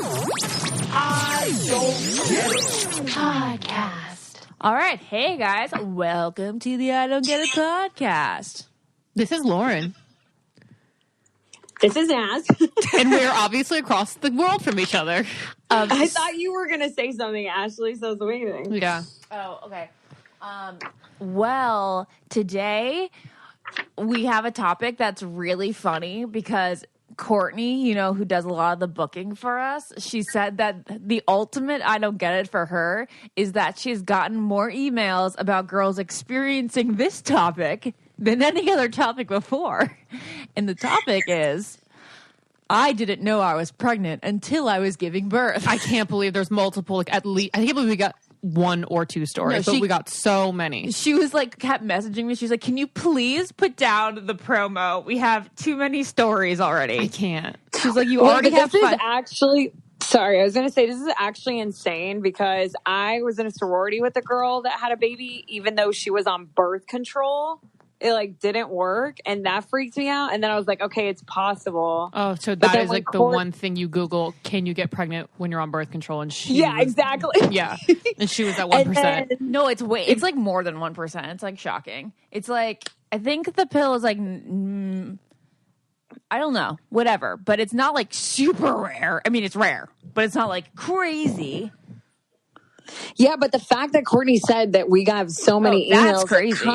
I don't get it. Podcast. All right. Hey, guys. Welcome to the I Don't Get It podcast. This is Lauren. This is Naz. And we're obviously across the world from each other. I thought you were going to say something, Ashley, so I was waiting. Yeah. Oh, okay. Well, today we have a topic that's really funny because Courtney, you know, who does a lot of the booking for us, she said that the ultimate I don't get it for her is that she's gotten more emails about girls experiencing this topic than any other topic before. And the topic is, I didn't know I was pregnant until I was giving birth. I can't believe there's multiple, like at least, I can't believe we got one or two stories, but we got so many. She was like, kept messaging me. She's like, can you please put down the promo? We have too many stories already. I can't. She's like, you already have this five. is actually, sorry, I was going to say, this is actually insane because I was in a sorority with a girl that had a baby, even though she was on birth control. It like didn't work, and that freaked me out. And then I was like, okay, it's possible. Oh, so But that then is when like the one thing you Google, can you get pregnant when you're on birth control? And she Yeah, was- exactly. Yeah. And she was at And 1%. then- No, it's it's like more than 1%. It's like shocking. It's like, I think the pill is like, I don't know, whatever. But it's not like super rare. I mean, it's rare, but it's not like crazy. Yeah, but the fact that Courtney said that we got so many that's emails crazy.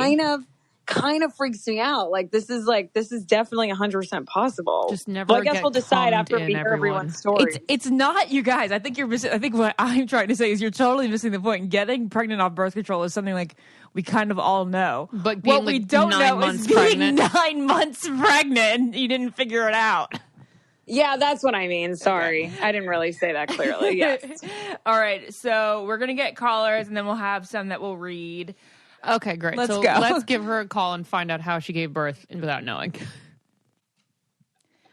kind of freaks me out. Like this is definitely 100% possible. Just never But I guess get we'll decide cummed after in, we hear everyone. everyone's story. It's not, you guys. I think you're missing. I think what I'm trying to say is you're totally missing the point. Getting pregnant off birth control is something like we kind of all know. But being, what we like, don't 9 know months is being pregnant. 9 months pregnant. You didn't figure it out. Yeah, that's what I mean. Sorry. I didn't really say that clearly. Yes. All right. So we're gonna get callers, and then we'll have some that we'll read. Okay, great. Let's so go. let's give her a call and find out how she gave birth without knowing.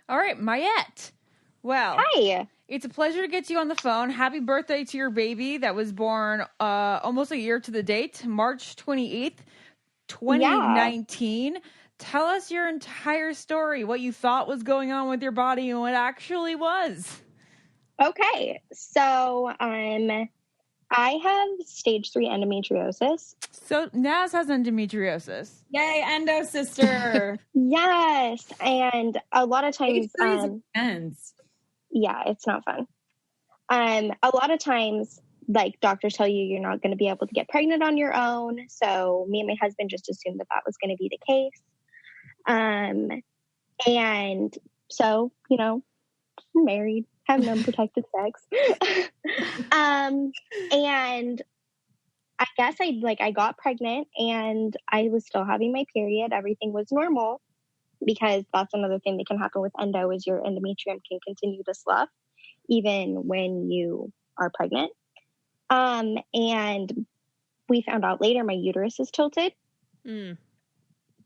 All right, Mayette. Well, Hi. it's a pleasure to get you on the phone. Happy birthday to your baby that was born almost a year to the date, March 28th, 2019. Tell us your entire story, what you thought was going on with your body and what actually was. Okay. So, I have stage 3 endometriosis. So Naz has endometriosis. Yay, Endo sister. Yes. And a lot of times, Ends. yeah, it's not fun. A lot of times, like doctors tell you you're not going to be able to get pregnant on your own. So me and my husband just assumed that was going to be the case. And so, you know, I'm married, have unprotected sex. And I guess I got pregnant and I was still having my period. Everything was normal because that's another thing that can happen with endo is your endometrium can continue to slough even when you are pregnant. And we found out later my uterus is tilted. Mm.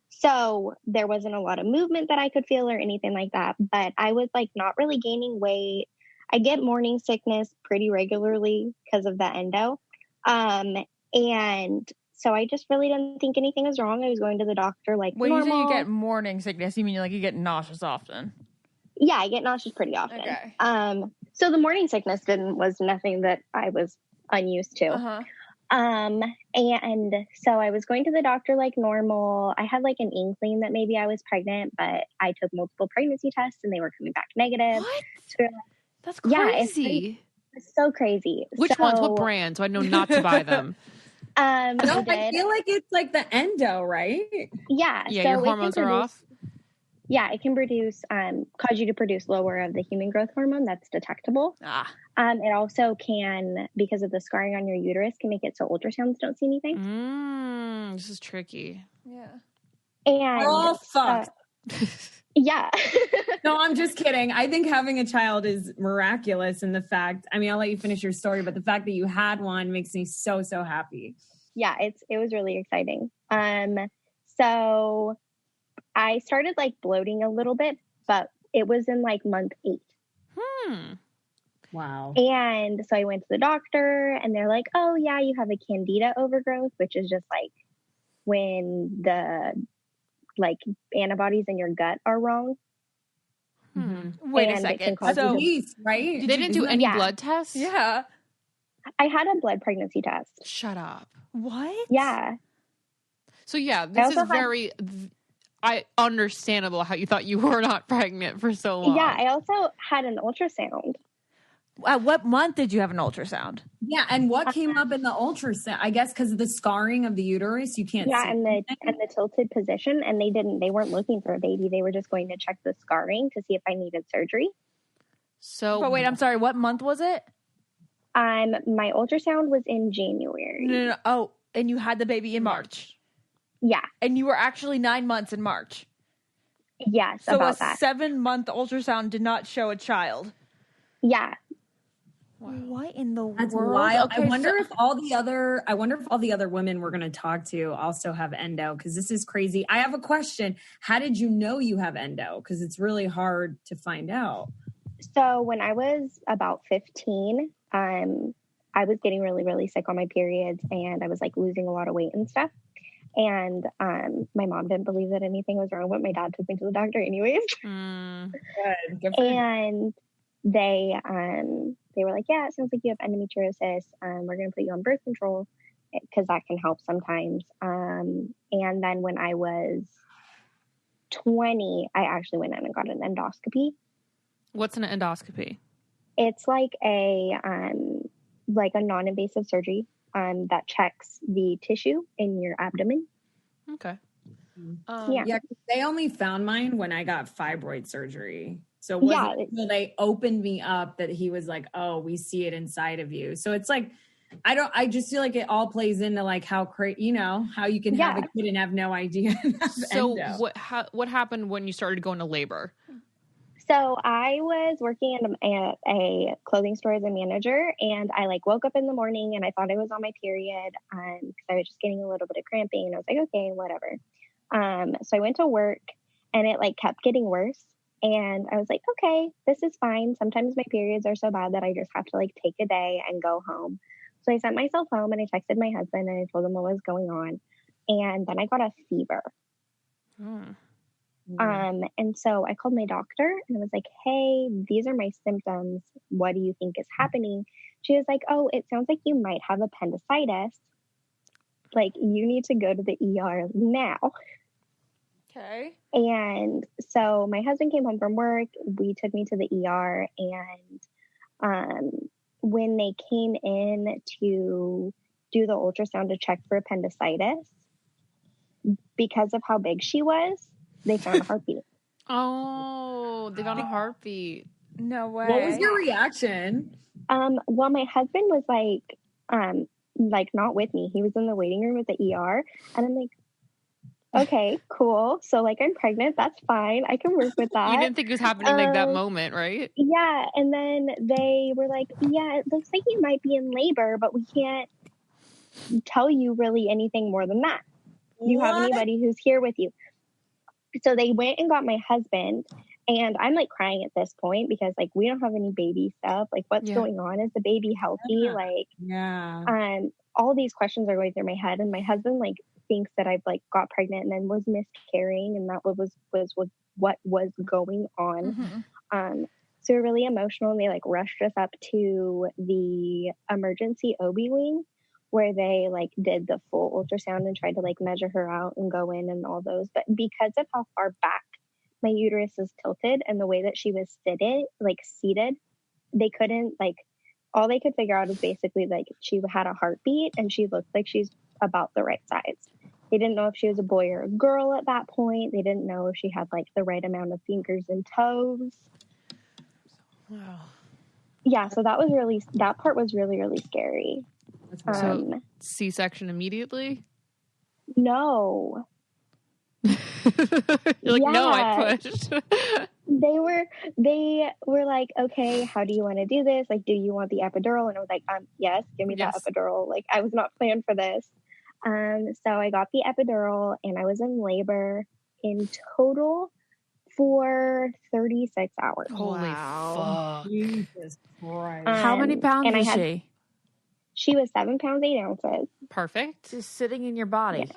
So there wasn't a lot of movement that I could feel or anything like that, but I was like not really gaining weight. I get morning sickness pretty regularly because of the endo. And so I just really didn't think anything was wrong. I was going to the doctor like When normal. you say you get morning sickness, you mean like you get nauseous often? Yeah, I get nauseous pretty often. Okay. So the morning sickness was nothing that I was unused to. Uh-huh. And so I was going to the doctor like normal. I had like an inkling that maybe I was pregnant, but I took multiple pregnancy tests and they were coming back negative. What? So we're like, That's yeah, crazy. it's so crazy. Which ones? What brands? So I know not to buy them. No, I I feel like it's like the Endo, right? Yeah. Yeah, so your it can hormones are produce- off. Yeah, it can cause you to produce lower of the human growth hormone that's detectable. Ah. It also can, because of the scarring on your uterus, can make it so ultrasounds don't see anything. This is tricky. Yeah. And Oh, fuck. yeah. No, I'm just kidding. I think having a child is miraculous. And the fact, I mean, I'll let you finish your story, but the fact that you had one makes me so, so happy. Yeah, it was really exciting. So I started like bloating a little bit, but it was in like month 8. Wow. And so I went to the doctor and they're like, oh yeah, you have a candida overgrowth, which is just like when the like antibodies in your gut are wrong. Wait a And it second. can cause So Police, right? They didn't do any Yeah. blood tests? yeah. I had a blood pregnancy test. Shut up. What? Yeah. So yeah, this is also had- very understandable how you thought you were not pregnant for so long. Yeah, I also had an ultrasound. What month did you have an ultrasound? Yeah, and what came up in the ultrasound? I guess because of the scarring of the uterus, you can't. Yeah, see and anything? the tilted position, and they weren't looking for a baby. They were just going to check the scarring to see if I needed surgery. So But wait, I'm sorry. What month was it? My ultrasound was in January. No. Oh, and you had the baby in March. Yeah. And you were actually 9 months in March. Yes, So about a that. 7-month ultrasound did not show a child. Yeah. What in the That's world? wild. Okay, I wonder if all the other women we're going to talk to also have endo, because this is crazy. I have a question. How did you know you have endo? Because it's really hard to find out. So when I was about 15, I was getting really, really sick on my periods, and I was like losing a lot of weight and stuff. And my mom didn't believe that anything was wrong, but my dad took me to the doctor anyways. Good. And they were like, yeah, it sounds like you have endometriosis. We're going to put you on birth control because that can help sometimes. And then when I was 20, I actually went in and got an endoscopy. what's an endoscopy? It's like a non-invasive surgery that checks the tissue in your abdomen. Okay. Yeah. They only found mine when I got fibroid surgery. So they opened me up that he was like, oh, we see it inside of you. So it's like, I just feel like it all plays into like how how you can have a kid and have no idea. So what happened when you started going to labor? So I was working at a clothing store as a manager, and I like woke up in the morning and I thought I was on my period because I was just getting a little bit of cramping, and I was like, okay, whatever. So I went to work, and it like kept getting worse. And I was like, okay, this is fine. Sometimes my periods are so bad that I just have to like take a day and go home. So I sent myself home, and I texted my husband and I told him what was going on. And then I got a fever. And so I called my doctor and I was like, hey, these are my symptoms. What do you think is happening? She was like, oh, it sounds like you might have appendicitis. Like, you need to go to the ER now. Okay. And so my husband came home from work. We took me to the ER. And when they came in to do the ultrasound to check for appendicitis, because of how big she was, they found a heartbeat. Oh, they found a heartbeat. No way. What was your reaction? Well, my husband was like not with me. He was in the waiting room at the ER, and I'm like, okay, cool. So like I'm pregnant. That's fine. I can work with that. You didn't think it was happening like that moment, right? Yeah. And then they were like, yeah, it looks like you might be in labor, but we can't tell you really anything more than that. Do you have anybody who's here with you? So they went and got my husband, and I'm like crying at this point because like we don't have any baby stuff. Like, what's going on? Is the baby healthy? All these questions are going through my head, and my husband like thinks that I've like got pregnant and then was miscarrying, and that was what was going on. So we're really emotional, and they like rushed us up to the emergency OB wing, where they like did the full ultrasound and tried to like measure her out and go in and all those. But because of how far back my uterus is tilted and the way that she was seated, they couldn't all they could figure out is basically like she had a heartbeat and she looked like she's about the right size. They didn't know if she was a boy or a girl at that point. They didn't know if she had like the right amount of fingers and toes. Wow. Yeah, so that part was really, really scary. So C-section immediately? No. You're like, no, I pushed. They were like, okay, how do you want to do this? Like, do you want the epidural? And I was like, yes, give me that epidural. Like, I was not planned for this. So I got the epidural, and I was in labor in total for 36 hours. Holy fuck. Jesus Christ. How many pounds was she? She was 7 pounds, 8 ounces. Perfect. Just sitting in your body.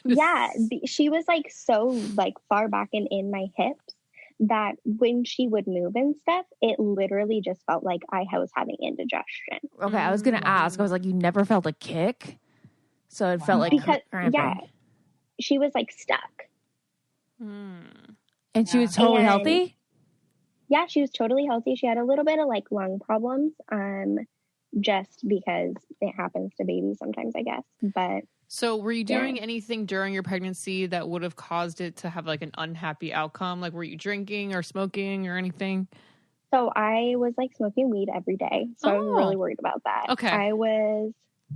Yeah, she was like so like far back and in my hips that when she would move and stuff, it literally just felt like I was having indigestion. Okay, I was going to ask. I was like, you never felt a kick? So it felt like because, cramping. yeah, she was like stuck. And she was totally healthy? Yeah, she was totally healthy. She had a little bit of like lung problems, just because it happens to babies sometimes, I guess. But so were you doing anything during your pregnancy that would have caused it to have like an unhappy outcome? Like were you drinking or smoking or anything? So I was like smoking weed every day. So I was really worried about that. Okay. I was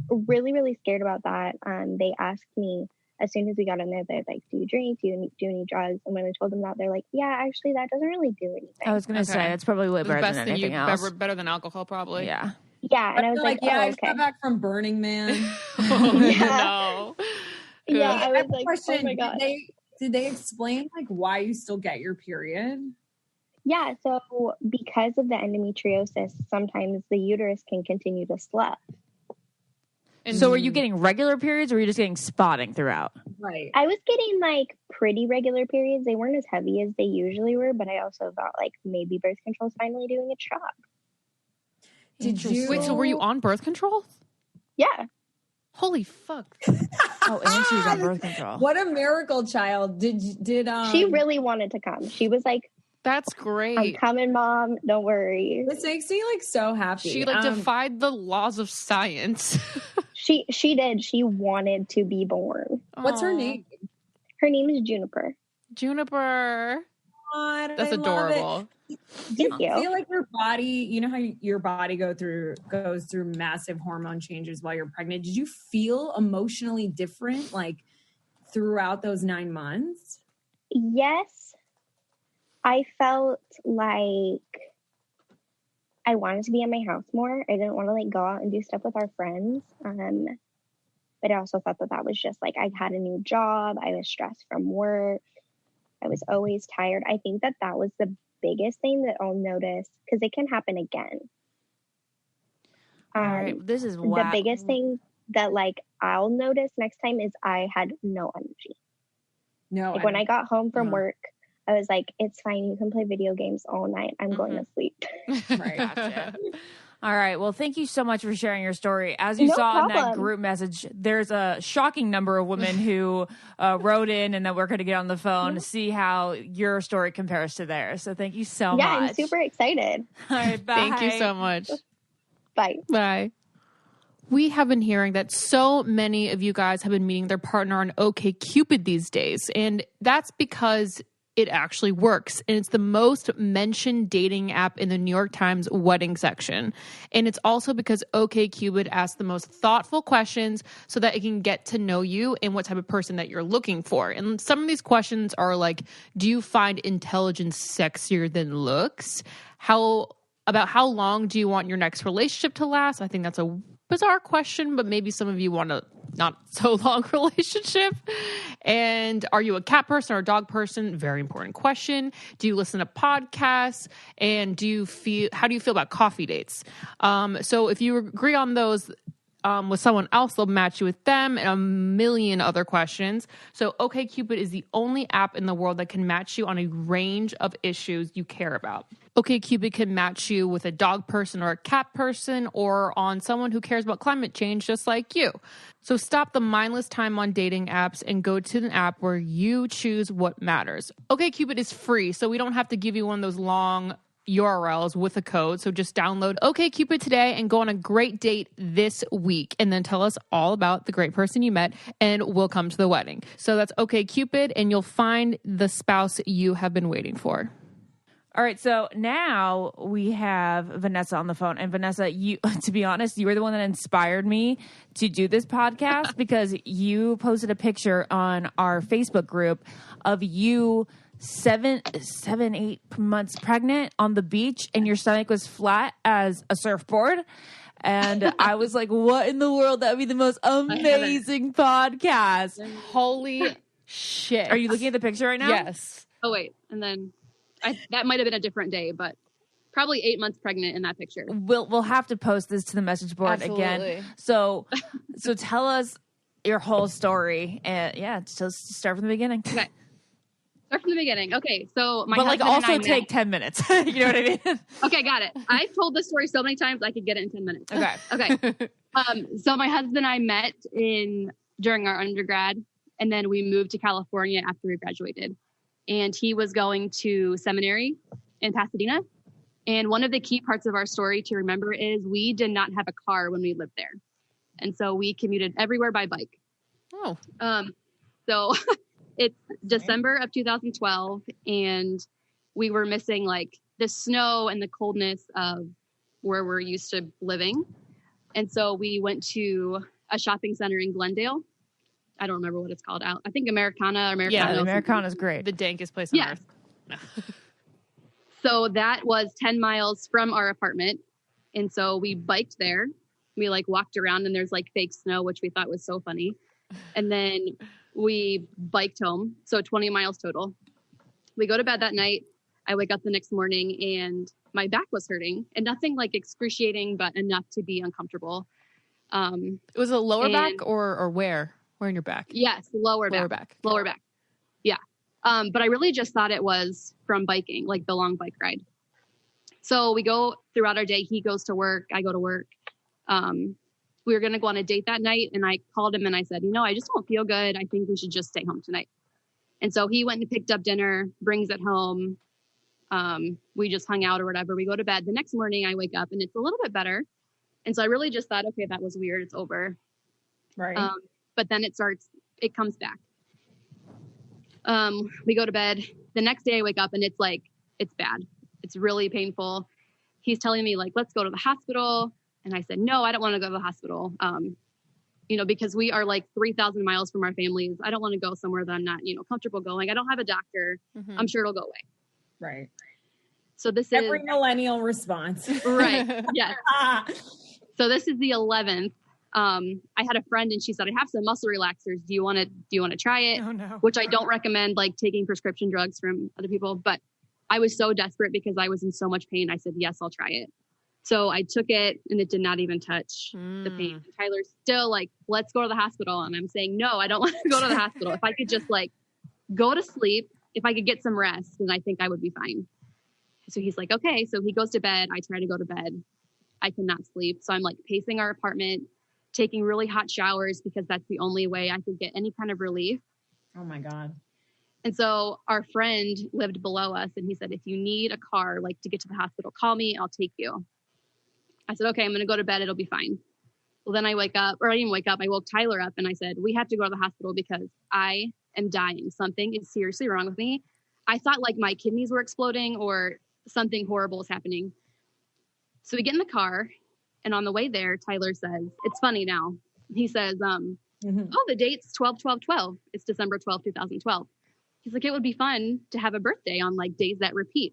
really, really scared about that. They asked me as soon as we got in there, they're like, do you drink? Do you do any drugs? And when I told them that, they're like, yeah, actually that doesn't really do anything. I was going to say, it's probably way better than anything else. Better than alcohol, probably. Yeah. Yeah, and I was like, yeah, I just okay. got back from Burning Man. No. Yeah, I was like, question. Oh my God. Did they explain like why you still get your period? Yeah, so because of the endometriosis, sometimes the uterus can continue to slough. And so were you getting regular periods or were you just getting spotting throughout? Right. I was getting like pretty regular periods. They weren't as heavy as they usually were, but I also thought like maybe birth control is finally doing its job. Did you? Wait, so were you on birth control? Yeah. Holy fuck. Oh, and she was on birth control. What a miracle child. Did She really wanted to come. She was like, that's great. I'm coming, Mom. Don't worry. This makes me like so happy. She like defied the laws of science. She did. She wanted to be born. What's her name? Her name is Juniper. Juniper. God, that's adorable. Thank you. I feel like your body, you know how your body goes through massive hormone changes while you're pregnant. Did you feel emotionally different like throughout those 9 months? Yes. I felt like I wanted to be in my house more. I didn't want to like go out and do stuff with our friends. But I also thought that was just like I had a new job. I was stressed from work. I was always tired. I think that was the biggest thing that I'll notice because it can happen again. All right, this is wow. The biggest thing that like I'll notice next time is I had no energy. No, like when I got home from work, I was like, it's fine. You can play video games all night. I'm going to sleep. Right. Gotcha. All right. Well, thank you so much for sharing your story. As you saw in that group message, there's a shocking number of women who wrote in and that we're going to get on the phone to see how your story compares to theirs. So thank you so much. Yeah, I'm super excited. All right. Bye. Thank you so much. Bye. Bye. We have been hearing that so many of you guys have been meeting their partner on OkCupid these days. And that's because it actually works. And it's the most mentioned dating app in the New York Times wedding section. And it's also because OkCupid asks the most thoughtful questions so that it can get to know you and what type of person that you're looking for. And some of these questions are like, do you find intelligence sexier than looks? How long do you want your next relationship to last? I think that's a bizarre question, but maybe some of you want a not so long relationship. And are you a cat person or a dog person? Very important question. Do you listen to podcasts? And how do you feel about coffee dates? So if you agree on those with someone else, they'll match you with them and a million other questions. So OkCupid is the only app in the world that can match you on a range of issues you care about. OkCupid can match you with a dog person or a cat person or on someone who cares about climate change just like you. So stop the mindless time on dating apps and go to an app where you choose what matters. OkCupid is free, so we don't have to give you one of those long URLs with a code. So just download OkCupid today and go on a great date this week and then tell us all about the great person you met and we'll come to the wedding. So that's OkCupid and you'll find the spouse you have been waiting for. All right, so now we have Vanessa on the phone. And Vanessa, you, to be honest, you were the one that inspired me to do this podcast because you posted a picture on our Facebook group of you 8 months pregnant on the beach and your stomach was flat as a surfboard. And I was like, what in the world? That would be the most amazing podcast. Holy shit. Are you looking at the picture right now? Yes. Oh, wait. And then that might have been a different day, but probably 8 months pregnant in that picture. We'll have to post this to the message board again. So tell us your whole story. And yeah, just start from the beginning. Okay. Start from the beginning. Okay, so my but like husband also and I take met. 10 minutes. You know what I mean? Okay, got it. I've told this story so many times I could get it in 10 minutes. Okay. Okay. So my husband and I met during our undergrad, and then we moved to California after we graduated. And he was going to seminary in Pasadena. And one of the key parts of our story to remember is we did not have a car when we lived there. And so we commuted everywhere by bike. Oh. So it's December of 2012, and we were missing like the snow and the coldness of where we're used to living. And so we went to a shopping center in Glendale. I don't remember what it's called out. I think Americana. Yeah, Americana's great. The dankest place on earth. No. So that was 10 miles from our apartment. And so we biked there. We like walked around and there's like fake snow, which we thought was so funny. And then we biked home. So 20 miles total. We go to bed that night. I wake up the next morning and my back was hurting, and nothing like excruciating, but enough to be uncomfortable. Was it lower back or where? Where in your back? Yes, lower back. Lower back. Yeah. But I really just thought it was from biking, like the long bike ride. So we go throughout our day. He goes to work. I go to work. We were going to go on a date that night, and I called him and I said, I just don't feel good. I think we should just stay home tonight. And so he went and picked up dinner, brings it home. We just hung out or whatever. We go to bed. The next morning I wake up and it's a little bit better. And so I really just thought, okay, that was weird. It's over. Right. But then it comes back. We go to bed. The next day I wake up and it's bad. It's really painful. He's telling me like, let's go to the hospital. And I said, no, I don't want to go to the hospital. Because we are like 3,000 miles from our families. I don't want to go somewhere that I'm not, comfortable going. I don't have a doctor. Mm-hmm. I'm sure it'll go away. Right. So this Every is millennial response. right. Yes. So this is the 11th. I had a friend and she said, I have some muscle relaxers. Do you want to try it? Oh, no. Which I don't recommend, like taking prescription drugs from other people, but I was so desperate because I was in so much pain. I said, yes, I'll try it. So I took it and it did not even touch the pain. And Tyler's still like, let's go to the hospital. And I'm saying, no, I don't want to go to the hospital. If I could just like go to sleep, if I could get some rest, then I think I would be fine. So he's like, okay. So he goes to bed. I try to go to bed. I cannot sleep. So I'm like pacing our apartment, taking really hot showers because that's the only way I could get any kind of relief. Oh my God. And so our friend lived below us and he said, if you need a car, like to get to the hospital, call me, I'll take you. I said, okay, I'm going to go to bed. It'll be fine. Well, then I wake up, or I didn't wake up. I woke Tyler up and I said, we have to go to the hospital because I am dying. Something is seriously wrong with me. I thought like my kidneys were exploding or something horrible is happening. So we get in the car and on the way there, Tyler says, it's funny now. He says, oh, the date's 12/12/12. It's December 12th, 2012. He's like, it would be fun to have a birthday on like days that repeat.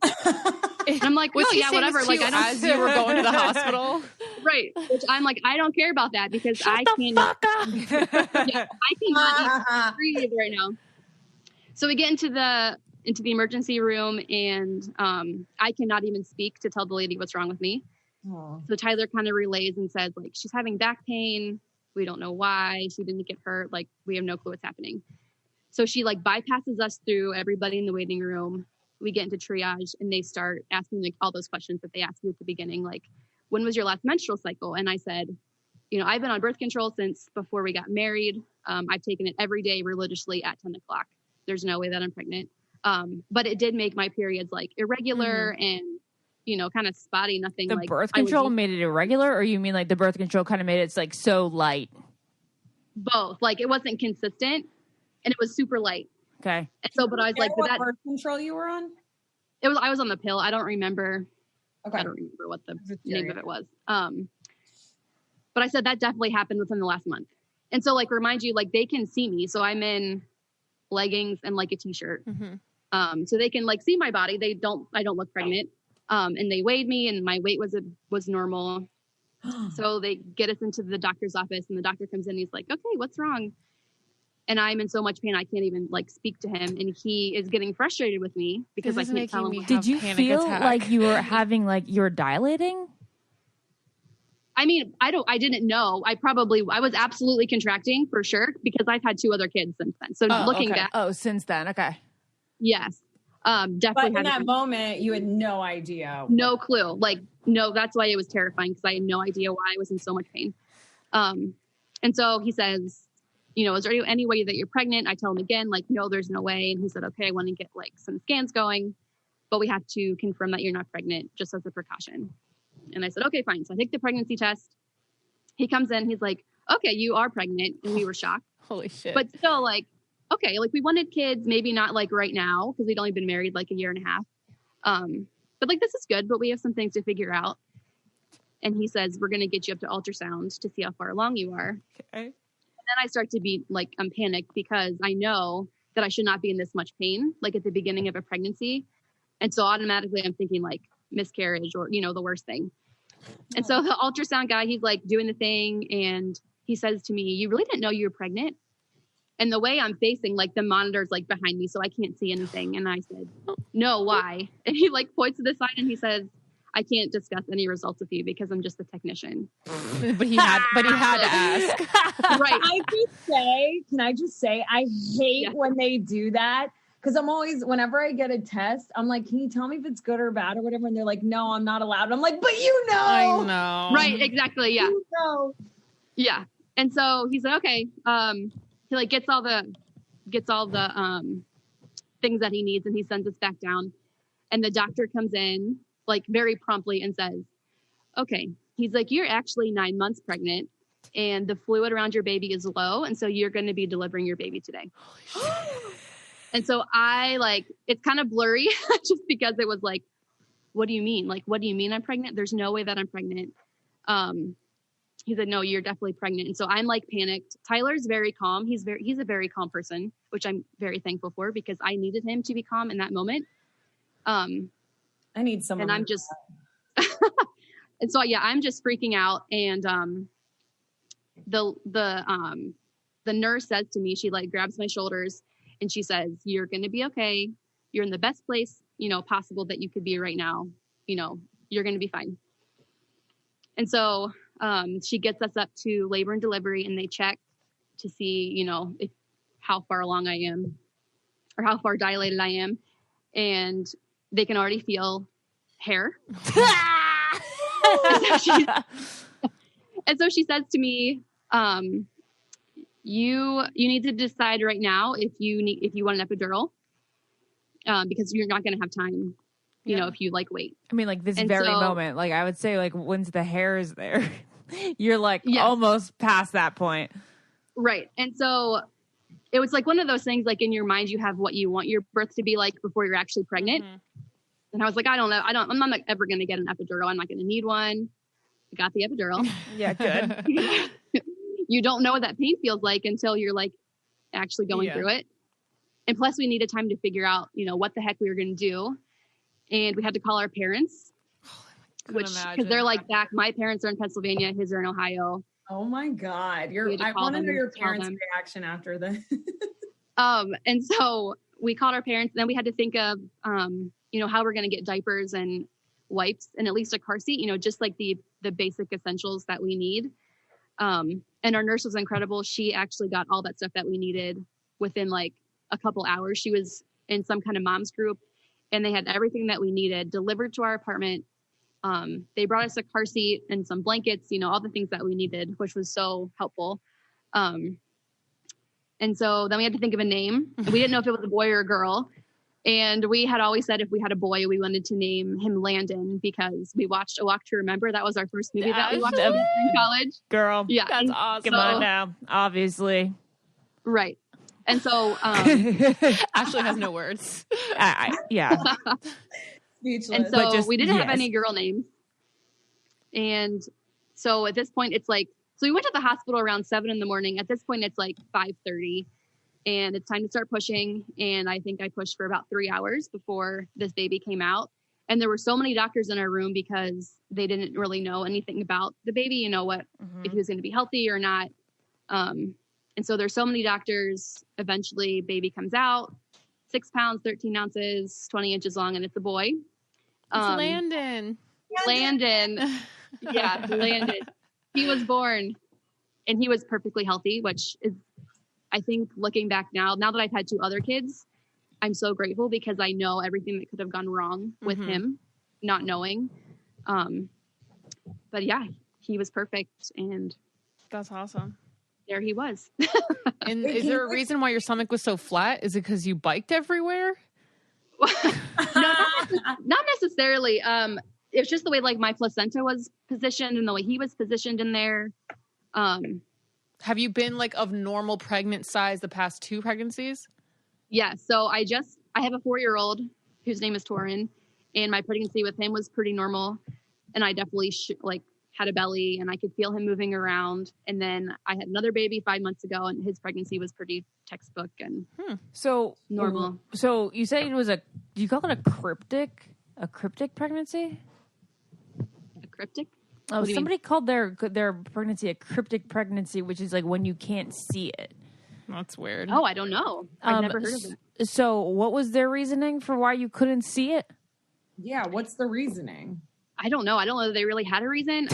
And I'm like, well, yeah, whatever. Like, I don't. As you were going to the hospital, right? Which I'm like, I don't care about that because I cannot. I cannot breathe right now. So we get into the emergency room, and I cannot even speak to tell the lady what's wrong with me. Aww. So Tyler kind of relays and says, like, she's having back pain. We don't know why. She didn't get hurt. Like, we have no clue what's happening. So she like bypasses us through everybody in the waiting room. We get into triage and they start asking like all those questions that they asked you at the beginning, like, when was your last menstrual cycle? And I said, I've been on birth control since before we got married. I've taken it every day religiously at 10 o'clock. There's no way that I'm pregnant. But it did make my periods like irregular and, kind of spotty, nothing like. The birth control made it irregular, or you mean like the birth control kind of made it like so light? Both. Like it wasn't consistent and it was super light. Okay. And so, but I was like, what birth control you were on? I was on the pill. I don't remember. Okay. I don't remember what the name of it was. But I said that definitely happened within the last month. And so like, remind you, like they can see me. So I'm in leggings and like a t-shirt. Mm-hmm. So they can like see my body. I don't look pregnant. And they weighed me and my weight was normal. So they get us into the doctor's office and the doctor comes in and he's like, okay, what's wrong? And I'm in so much pain, I can't even like speak to him. And he is getting frustrated with me because I can't tell him. Did you feel like you were having like you were dilating? I mean, I didn't know. I was absolutely contracting for sure because I've had 2 other kids since then. So looking back. Oh, since then. Okay. Yes. But Definitely. in that moment, you had no idea. No clue. Like, no, that's why it was terrifying, because I had no idea why I was in so much pain. And so he says, you know, is there any way that you're pregnant? I tell him again, like, no, there's no way. And he said, okay, I want to get like some scans going, but we have to confirm that you're not pregnant just as a precaution. And I said, okay, fine. So I take the pregnancy test. He comes in, he's like, okay, you are pregnant. And we were shocked. Holy shit. But still, like, okay, like we wanted kids, maybe not like right now, because we'd only been married like a year and a half. But like, this is good, but we have some things to figure out. And he says, we're going to get you up to ultrasound to see how far along you are. Okay. And then I start to be like, I'm panicked because I know that I should not be in this much pain, like at the beginning of a pregnancy. And so automatically I'm thinking like miscarriage or, you know, the worst thing. And so the ultrasound guy, he's like doing the thing. And he says to me, you really didn't know you were pregnant? And the way I'm facing, like the monitor's like behind me, so I can't see anything. And I said, no, why? And he like points to the side and he says, I can't discuss any results with you because I'm just the technician. But he had to ask. Right. Can I just say, I hate when they do that. Because I'm always, whenever I get a test, I'm like, can you tell me if it's good or bad or whatever? And they're like, no, I'm not allowed. I'm like, but you know. I know. Right, exactly, yeah. You know. Yeah. And so he said, okay. He like gets all the things that he needs and he sends us back down. And the doctor comes in like very promptly and says, okay, he's like, you're actually 9 months pregnant and the fluid around your baby is low. And so you're going to be delivering your baby today. And so I like, it's kind of blurry just because it was like, what do you mean? Like, what do you mean I'm pregnant? There's no way that I'm pregnant. He said, no, you're definitely pregnant. And so I'm like panicked. Tyler's very calm. He's a very calm person, which I'm very thankful for because I needed him to be calm in that moment. I need someone. And I'm just, and so, yeah, I'm just freaking out. And, the nurse says to me, she like grabs my shoulders and she says, you're going to be okay. You're in the best place, you know, possible that you could be right now. You know, you're going to be fine. And so, she gets us up to labor and delivery and they check to see, you know, how far along I am or how far dilated I am. And they can already feel hair. And so she says to me, you need to decide right now if you want an epidural, because you're not going to have time, you know, if you like wait. I mean, like this very moment, like I would say, like once the hair is there, you're like almost past that point. Right. And so it was like one of those things, like in your mind, you have what you want your birth to be like before you're actually pregnant. Mm-hmm. And I was like, I don't know. I'm not ever going to get an epidural. I'm not going to need one. I got the epidural. Yeah, good. You don't know what that pain feels like until you're like actually going through it. And plus we needed time to figure out, you know, what the heck we were going to do. And we had to call our parents, because they're like back. My parents are in Pennsylvania. His are in Ohio. Oh my God. I want to know your parents' reaction after this. And so we called our parents, and then we had to think of, you know, how we're going to get diapers and wipes and at least a car seat, you know, just like the basic essentials that we need. And our nurse was incredible. She actually got all that stuff that we needed within like a couple hours. She was in some kind of mom's group and they had everything that we needed delivered to our apartment. They brought us a car seat and some blankets, you know, all the things that we needed, which was so helpful. And so then we had to think of a name, and we didn't know if it was a boy or a girl. And we had always said if we had a boy, we wanted to name him Landon because we watched A Walk to Remember. That was our first movie that we watched in college. Girl, yeah, that's awesome. Come on now, obviously. Right. And so Ashley has no words. Yeah. Speechless. And so we didn't have any girl names. And so at this point, it's like, so we went to the hospital around 7 a.m. At this point, it's like 5:30. And it's time to start pushing. And I think I pushed for about 3 hours before this baby came out. And there were so many doctors in our room because they didn't really know anything about the baby, you know, if he was going to be healthy or not. And so there's so many doctors. Eventually, baby comes out, 6 pounds, 13 ounces, 20 inches long, and it's a boy. It's Landon. Landon. Yeah, Landon. He was born and he was perfectly healthy, which is, I think looking back now that I've had 2 other kids, I'm so grateful because I know everything that could have gone wrong with him, not knowing. But yeah, he was perfect, and That's awesome. there he was. And is there a reason why your stomach was so flat? Is it because you biked everywhere? No, not necessarily. It was just the way like my placenta was positioned and the way he was positioned in there. Have you been like of normal pregnant size the past 2 pregnancies? Yeah. So I have a 4-year-old whose name is Torin, and my pregnancy with him was pretty normal. And I definitely had a belly, and I could feel him moving around. And then I had another baby 5 months ago, and his pregnancy was pretty textbook and so normal. So you say it was do you call it a cryptic pregnancy? A cryptic? Oh, somebody called their pregnancy a cryptic pregnancy, which is like when you can't see it. That's weird. Oh, I don't know. I've never heard of it. So what was their reasoning for why you couldn't see it? Yeah, what's the reasoning? I don't know. I don't know that they really had a reason.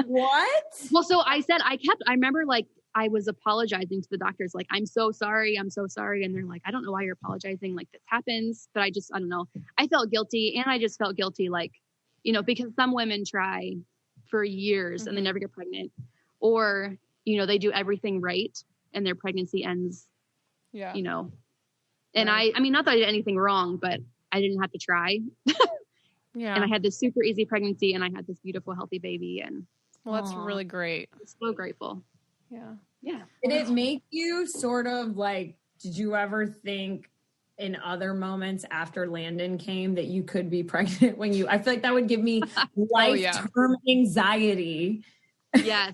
What? Well, so I said, I remember like I was apologizing to the doctors, like, I'm so sorry. And they're like, I don't know why you're apologizing. Like, this happens. But I don't know. I felt guilty. And I just felt guilty, like, because some women try for years and they never get pregnant, or, they do everything right and their pregnancy ends, and right. I mean, not that I did anything wrong, but I didn't have to try. Yeah. And I had this super easy pregnancy, and I had this beautiful, healthy baby. And well, that's really great. I'm so grateful. Yeah. Yeah. Did it make you sort of like, did you ever think in other moments after Landon came that you could be pregnant I feel like that would give me life-term anxiety. Yes.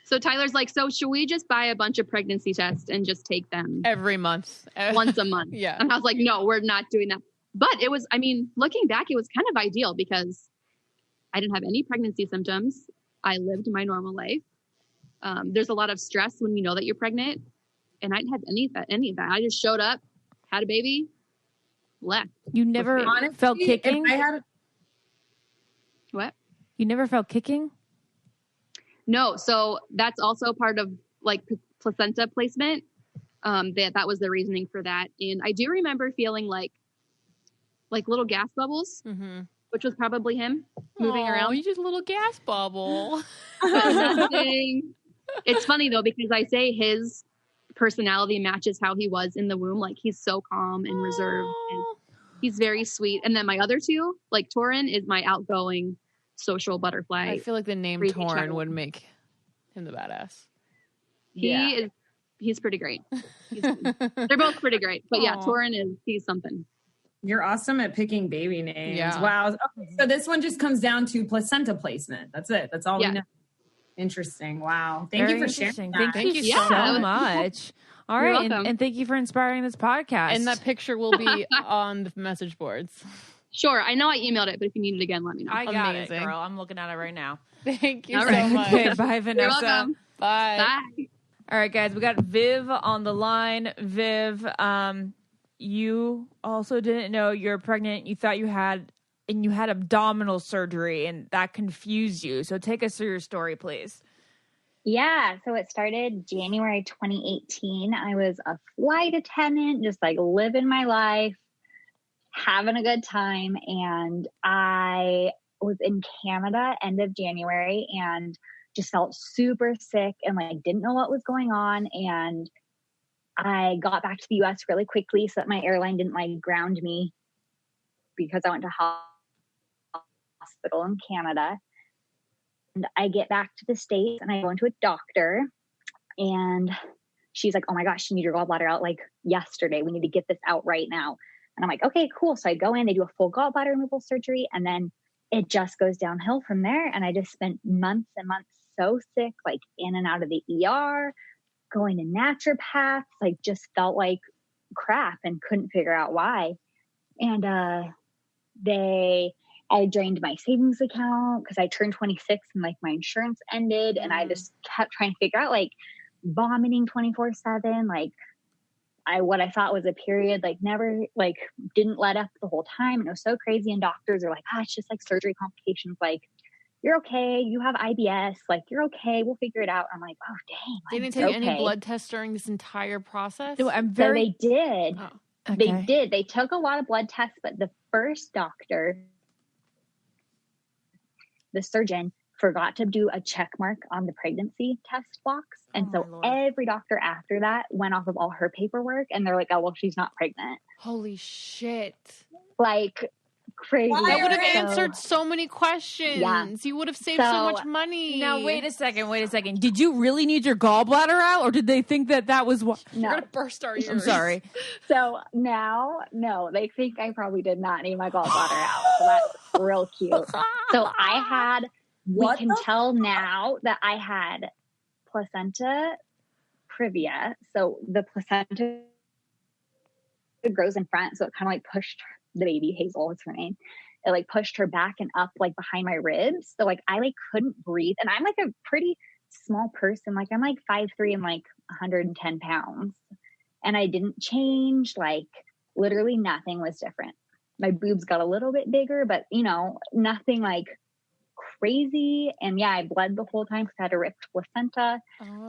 So Tyler's like, so should we just buy a bunch of pregnancy tests and just take them every month, once a month? Yeah. And I was like, no, we're not doing that. But it was, I mean, looking back, it was kind of ideal because I didn't have any pregnancy symptoms. I lived my normal life. There's a lot of stress when you know that you're pregnant, and I didn't have any of that. I just showed up, had a baby, left. You never felt kicking? What? You never felt kicking? No. So that's also part of like placenta placement. That was the reasoning for that. And I do remember feeling like little gas bubbles, which was probably him moving around. You just a little gas bubble. It's funny though, because I say his personality matches how he was in the womb. Like, he's so calm and reserved, and he's very sweet. And then my other two, like Torin, is my outgoing social butterfly. I feel like the name Torin would make him the badass. He's pretty great. They're both pretty great. But yeah, Torin he's something. You're awesome at picking baby names. Yeah. Wow. Okay, so this one just comes down to placenta placement. That's it. That's all we know. Interesting. Wow. Thank you for sharing that. Thank you so much. All right. And thank you for inspiring this podcast. And that picture will be on the message boards. Sure. I know I emailed it, but if you need it again, let me know. I got it, girl. I'm looking at it right now. Thank you so much. Okay, bye, Vanessa. You're welcome. Bye. Bye. All right, guys. We got Viv on the line. Viv, you also didn't know you're pregnant. You thought you had abdominal surgery, and that confused you. So take us through your story, please. Yeah, so it started January 2018. I was a flight attendant, just like living my life, having a good time. And I was in Canada end of January and just felt super sick and like didn't know what was going on. And I got back to the US really quickly so that my airline didn't like ground me because I went to hospital in Canada. And I get back to the States and I go into a doctor and she's like, oh my gosh, you need your gallbladder out like yesterday. We need to get this out right now. And I'm like, okay, cool. So I go in, they do a full gallbladder removal surgery, and then it just goes downhill from there. And I just spent months and months so sick, like in and out of the ER, going to naturopaths, like just felt like crap and couldn't figure out why. And I drained my savings account because I turned 26 and like my insurance ended, and I just kept trying to figure out, like, vomiting 24/7, like what I thought was a period, like never, like didn't let up the whole time. And it was so crazy. And doctors are like, it's just like surgery complications. Like, you're okay. You have IBS. Like, you're okay. We'll figure it out. I'm like, oh, dang. They didn't take any blood tests during this entire process? No, So they did. Oh. Okay. They did. They took a lot of blood tests, but the first doctor, the surgeon, forgot to do a check mark on the pregnancy test box. And so every doctor after that went off of all her paperwork, and they're like, oh, well, she's not pregnant. Holy shit. Like, crazy. That would have answered so many questions. Yeah. You would have saved so much money. Now, wait a second. Did you really need your gallbladder out, or did they think that was what? No. You're going to burst our ears. I'm sorry. So now, no, they think I probably did not need my gallbladder out. So that's real cute. So we can tell now that I had placenta previa. So the placenta grows in front. So it kind of like pushed the baby, Hazel, what's her name? It like pushed her back and up like behind my ribs. So like I like couldn't breathe. And I'm like a pretty small person. Like I'm like 5'3" and like 110 pounds. And I didn't change. Like literally nothing was different. My boobs got a little bit bigger, but you know, nothing like crazy. And yeah, I bled the whole time because I had a ripped placenta.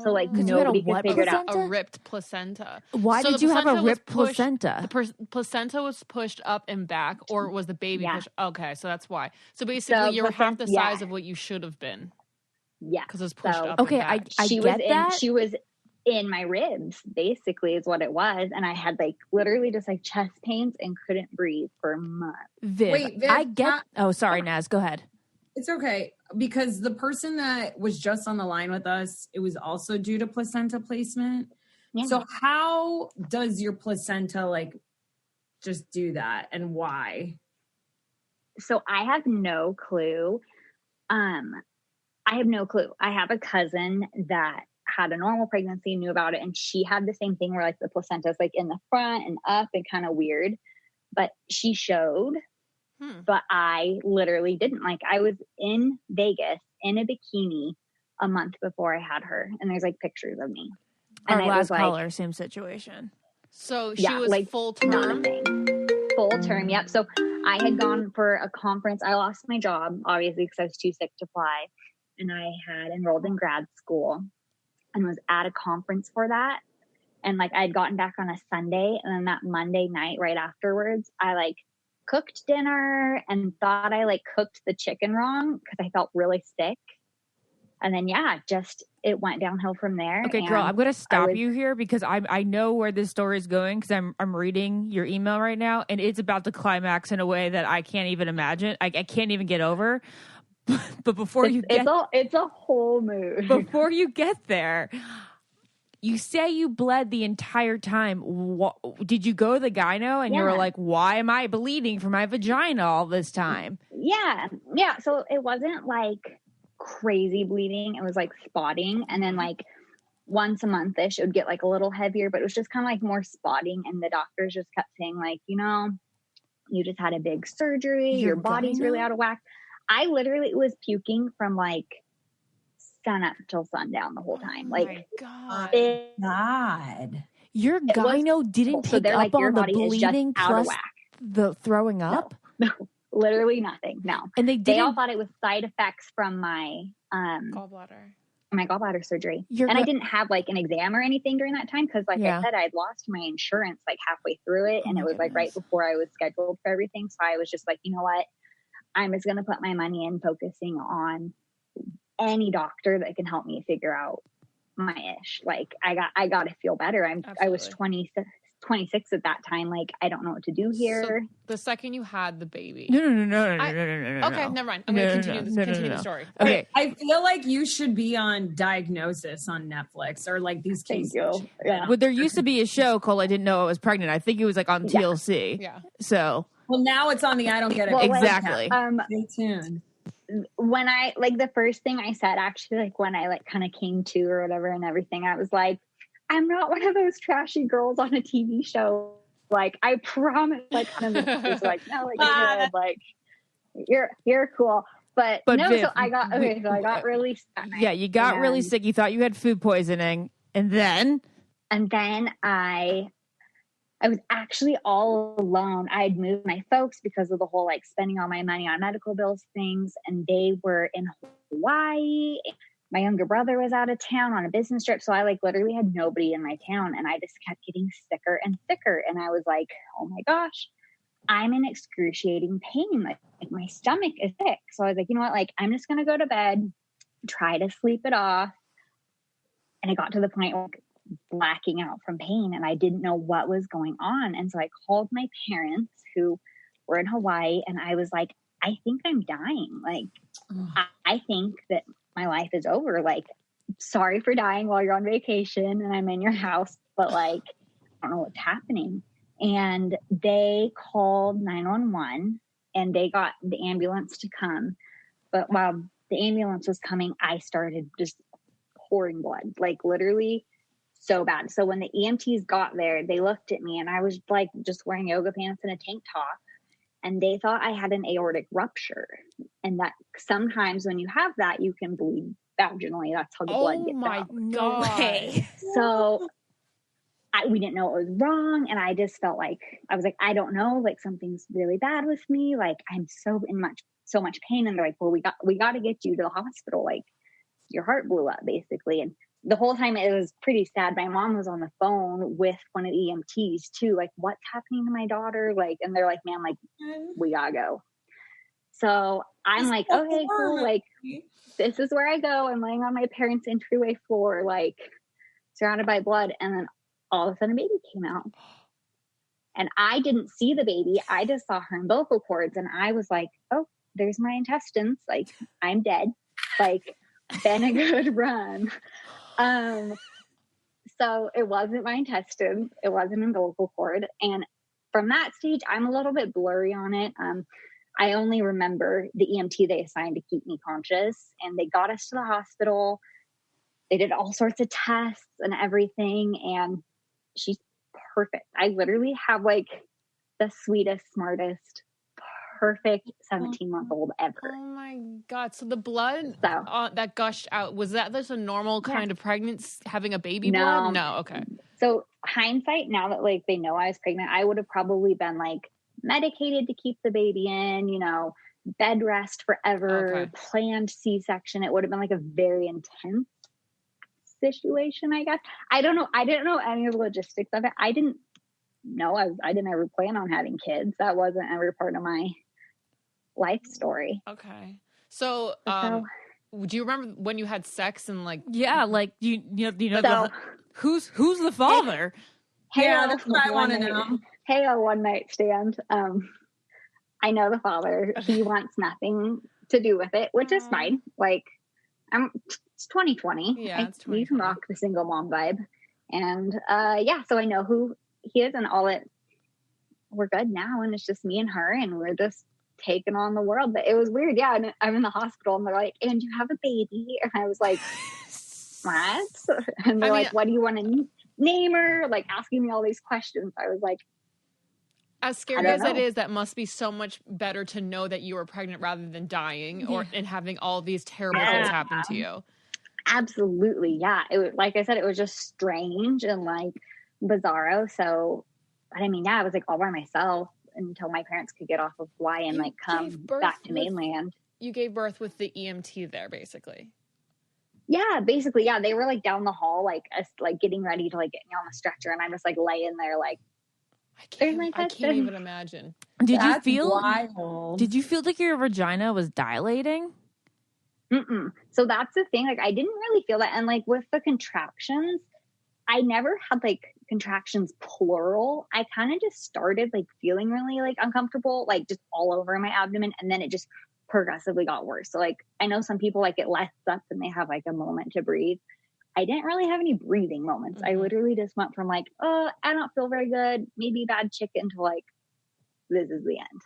So like nobody could figure it out. A ripped placenta. Why did you have a ripped placenta? The placenta was pushed up and back, or was the baby pushed? Okay, so that's why. So basically, you were half the size of what you should have been. Yeah, because it was pushed up. Okay, and back. I get that. She was in my ribs, basically, is what it was, and I had like literally just like chest pains and couldn't breathe for months. Viv, I get. Oh, sorry, Naz. Go ahead. It's okay, because the person that was just on the line with us, it was also due to placenta placement. Yeah. So how does your placenta like just do that, and why? So I have no clue. I have no clue. I have a cousin that had a normal pregnancy, knew about it, and she had the same thing where like the placenta is like in the front and up and kind of weird, but she showed. But I literally didn't. Like I was in Vegas in a bikini a month before I had her, and there's like pictures of me. And Our last caller, same situation. So she was like full term. Full term, yep. So I had gone for a conference. I lost my job obviously because I was too sick to fly, and I had enrolled in grad school and was at a conference for that. And like I had gotten back on a Sunday, and then that Monday night right afterwards, I like cooked dinner and thought I like cooked the chicken wrong because I felt really sick. And then, just it went downhill from there. Okay, girl, I'm going to stop you here because I know where this story is going because I'm reading your email right now, and it's about to climax in a way that I can't even imagine. I can't even get over. But before it's a whole mood. Before you get there, you say you bled the entire time. Did you go to the gyno and you were like, why am I bleeding from my vagina all this time? Yeah. So it wasn't like crazy bleeding. It was like spotting. And then like once a month-ish, it would get like a little heavier, but it was just kind of like more spotting. And the doctors just kept saying like, you just had a big surgery. Your body's really out of whack. I literally was puking from like sun up till sundown the whole time. Like, God. Your gyno didn't pick up like, on the bleeding plus the throwing up? No, literally nothing. No. And they all thought it was side effects from my gallbladder surgery. I didn't have like an exam or anything during that time because like I said, I'd lost my insurance like halfway through it, and it was like right before I was scheduled for everything. So I was just like, you know what? I'm just going to put my money in focusing on any doctor that can help me figure out my ish. Like I got to feel better. I was 26 at that time. Like, I don't know what to do here. So the second you had the baby. No. Okay, never mind. I'm going to continue the story. Okay. I feel like you should be on Diagnosis on Netflix or like these cases. Yeah. Well, there used to be a show called I Didn't Know I Was Pregnant. I think it was like on TLC. Yeah. So. Well, now it's on the I Don't Get It. Well, exactly. Stay tuned. When I, like, the first thing I said, actually, like, when I, like, kind of came to or whatever and everything, I was like, I'm not one of those trashy girls on a TV show. Like, I promise. Like, kind of was like, no, like, you're good. Like, you're cool. But no, Viv, so I got really sick. Yeah, you got really sick. You thought you had food poisoning. And then I was actually all alone. I had moved my folks because of the whole like spending all my money on medical bills things, and they were in Hawaii. My younger brother was out of town on a business trip, so I like literally had nobody in my town, and I just kept getting sicker and sicker. And I was like, oh my gosh, I'm in excruciating pain. Like my stomach is sick. So I was like, you know what? Like, I'm just gonna go to bed, try to sleep it off. And I got to the point where blacking out from pain, and I didn't know what was going on. And so I called my parents who were in Hawaii, and I was like, I think I'm dying. Like, I think that my life is over. Like, sorry for dying while you're on vacation and I'm in your house, but like, I don't know what's happening. And they called 911 and they got the ambulance to come. But while the ambulance was coming, I started just pouring blood, like literally so bad. So when the EMTs got there, they looked at me and I was like just wearing yoga pants and a tank top, and they thought I had an aortic rupture. And that sometimes when you have that, you can bleed vaginally. That's how the blood gets out. Oh my God. So we didn't know what was wrong. And I just felt like, I was like, I don't know, like something's really bad with me. Like I'm so much pain. And they're like, well, we got to get you to the hospital. Like your heart blew up basically. And the whole time it was pretty sad. My mom was on the phone with one of the EMTs too. Like, what's happening to my daughter? Like, and they're like, man, like we gotta go. So I'm like, okay, cool. Like this is where I go. I'm laying on my parents' entryway floor, like surrounded by blood. And then all of a sudden a baby came out. And I didn't see the baby. I just saw her umbilical cords. And I was like, oh, there's my intestines. Like I'm dead. Like been a good run. So it wasn't my intestines. It was an umbilical cord. And from that stage, I'm a little bit blurry on it. I only remember the EMT they assigned to keep me conscious, and they got us to the hospital. They did all sorts of tests and everything. And she's perfect. I literally have like the sweetest, smartest, perfect 17-month-old ever. Oh my God. So the blood that gushed out, was that just a normal kind of pregnancy, having a baby blood? No. Okay. So hindsight, now that like they know I was pregnant, I would have probably been like medicated to keep the baby in, you know, bed rest forever, planned C-section. It would have been like a very intense situation, I guess. I don't know. I didn't know any of the logistics of it. I didn't know. I didn't ever plan on having kids. That wasn't ever part of my life story. Okay. So, do you remember when you had sex and like? Yeah, like you know who's the father? That's what I want to know. Hey, a one night stand. I know the father. He wants nothing to do with it, which is fine. Like, it's 2020. Yeah, it's 2020. You can rock the single mom vibe, and so I know who he is and all it. We're good now, and it's just me and her, and we're just taking on the world. But it was weird. Yeah, and I'm in the hospital, and they're like, "And you have a baby?" And I was like, "What?" And they're like, "What do you want to name her?" Like asking me all these questions. I was like, as scary as it is, that must be so much better to know that you were pregnant rather than dying and having all these terrible things happen to you. Absolutely. Yeah. It was, like I said, it was just strange and like bizarro. So, but I mean, I was like all by myself until my parents could get off of Hawaii and like come back to mainland. You gave birth with the EMT there, basically. Yeah, basically. Yeah. They were like down the hall, like getting ready to like get me on the stretcher. And I'm just like laying there like, I can't even imagine. Did you feel like your vagina was dilating? Mm-mm. So that's the thing. Like, I didn't really feel that. And like with the contractions, I never had like contractions plural. I kind of just started like feeling really like uncomfortable, like just all over my abdomen. And then it just progressively got worse. So like, I know some people like it lets up and they have like a moment to breathe. I didn't really have any breathing moments. I literally just went from like, oh, I don't feel very good, maybe bad chicken, to like, this is the end.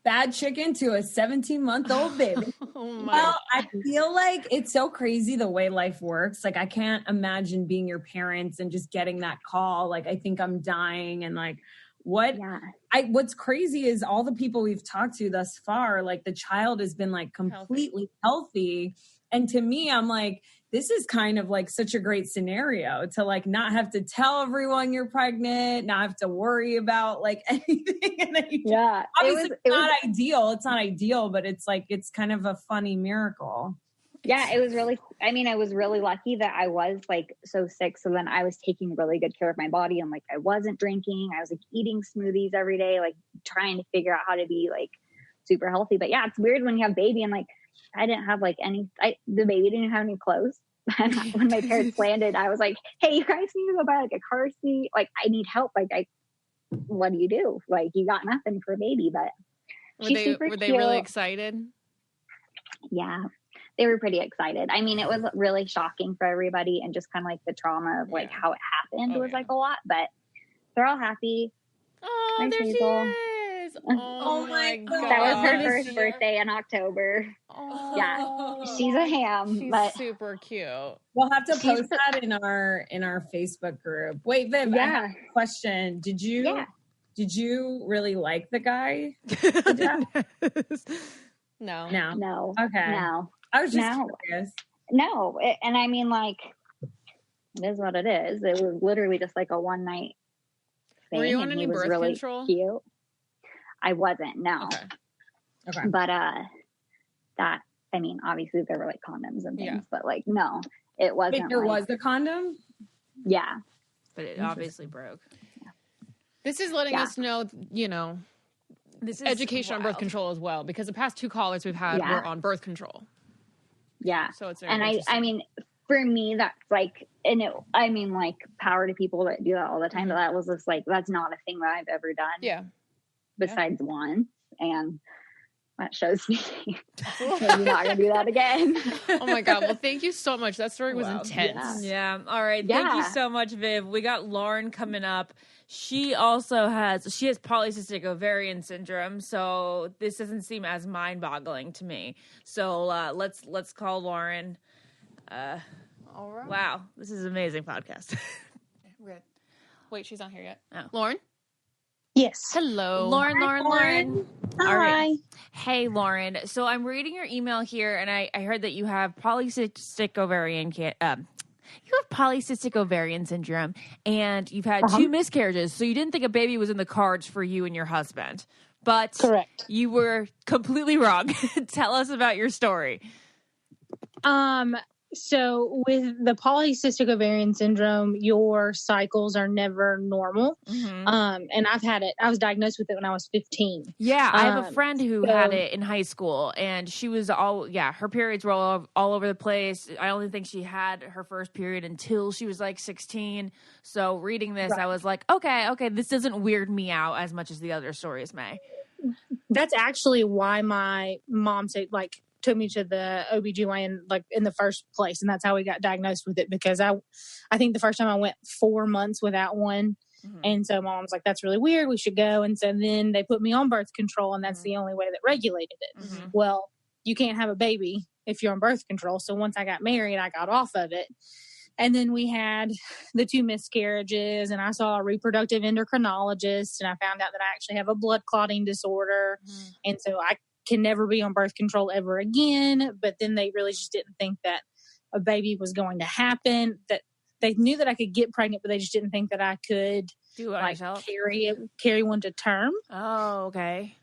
Bad chicken to a 17-month-old baby. Well, I feel like it's so crazy the way life works. Like, I can't imagine being your parents and just getting that call. Like, I think I'm dying. And like, What's crazy is all the people we've talked to thus far, like the child has been like completely healthy. And to me, I'm like, this is kind of like such a great scenario to like not have to tell everyone you're pregnant, not have to worry about like anything. And obviously it's not ideal. It's not ideal, but it's like, it's kind of a funny miracle. Yeah, it was really, I mean, I was really lucky that I was like so sick. So then I was taking really good care of my body. And like, I wasn't drinking. I was like eating smoothies every day, like trying to figure out how to be like super healthy. But yeah, it's weird when you have baby and like, I didn't have like the baby didn't have any clothes. When my parents landed, I was like, hey, you guys need to go buy like a car seat. Like, I need help. Like, what do you do? Like, you got nothing for a baby, but were they really excited? Yeah, they were pretty excited. I mean, it was really shocking for everybody, and just kind of like the trauma of like how it happened was like a lot, but they're all happy. Oh, there she is. Oh my God. That was her first birthday in October. Oh. Yeah, she's a ham. She's but super cute. We'll have to post that in our Facebook group. Wait, Viv, I have a question. Did you really like the guy? No. Okay. No. I was just curious. No, and I mean, like, it is what it is. It was literally just like a one night thing. Were you on any birth really control? Cute. I wasn't. No. Okay. But that, I mean, obviously there were like condoms and things, but like, no, it wasn't. Wait, there was a condom? Yeah. But it obviously broke. Yeah. This is letting us know, you know, this is education on birth control as well, because the past two callers we've had were on birth control. Yeah. So it's and I mean, for me, that's like, and I mean, like, power to people that do that all the time. But that was just like, that's not a thing that I've ever done. Yeah. Besides one, and that shows me you're not gonna do that again. Oh my God. Well, thank you so much. That story was intense. Yeah. All right. Thank you so much, Viv. We got Lauren coming up. She has polycystic ovarian syndrome, so this doesn't seem as mind-boggling to me. So let's call Lauren. All right. Wow, this is an amazing podcast. Wait, she's not here yet. Oh. Lauren? Yes. Hello. Lauren. Hi. All right. Hey, Lauren. So I'm reading your email here, and I heard that you have polycystic ovarian syndrome, and you've had 2 miscarriages. So you didn't think a baby was in the cards for you and your husband. But correct. You were completely wrong. Tell us about your story. So with the polycystic ovarian syndrome, your cycles are never normal. Mm-hmm. And I've had it. I was diagnosed with it when I was 15. Yeah, I have a friend who had it in high school, and she was her periods were all over the place. I only think she had her first period until she was like 16. So reading this, I was like, okay, this doesn't weird me out as much as the other stories may. That's actually why my mom took me to the OBGYN like in the first place. And that's how we got diagnosed with it, because I think the first time I went 4 months without one. Mm-hmm. And so my mom was like, that's really weird. We should go. And so then they put me on birth control, and that's the only way that regulated it. Mm-hmm. Well, you can't have a baby if you're on birth control. So once I got married, I got off of it. And then we had the 2 miscarriages, and I saw a reproductive endocrinologist, and I found out that I actually have a blood clotting disorder. Mm-hmm. And so I can never be on birth control ever again. But then they really just didn't think that a baby was going to happen. That they knew that I could get pregnant, but they just didn't think that I could do it myself, carry one to term. Oh, okay.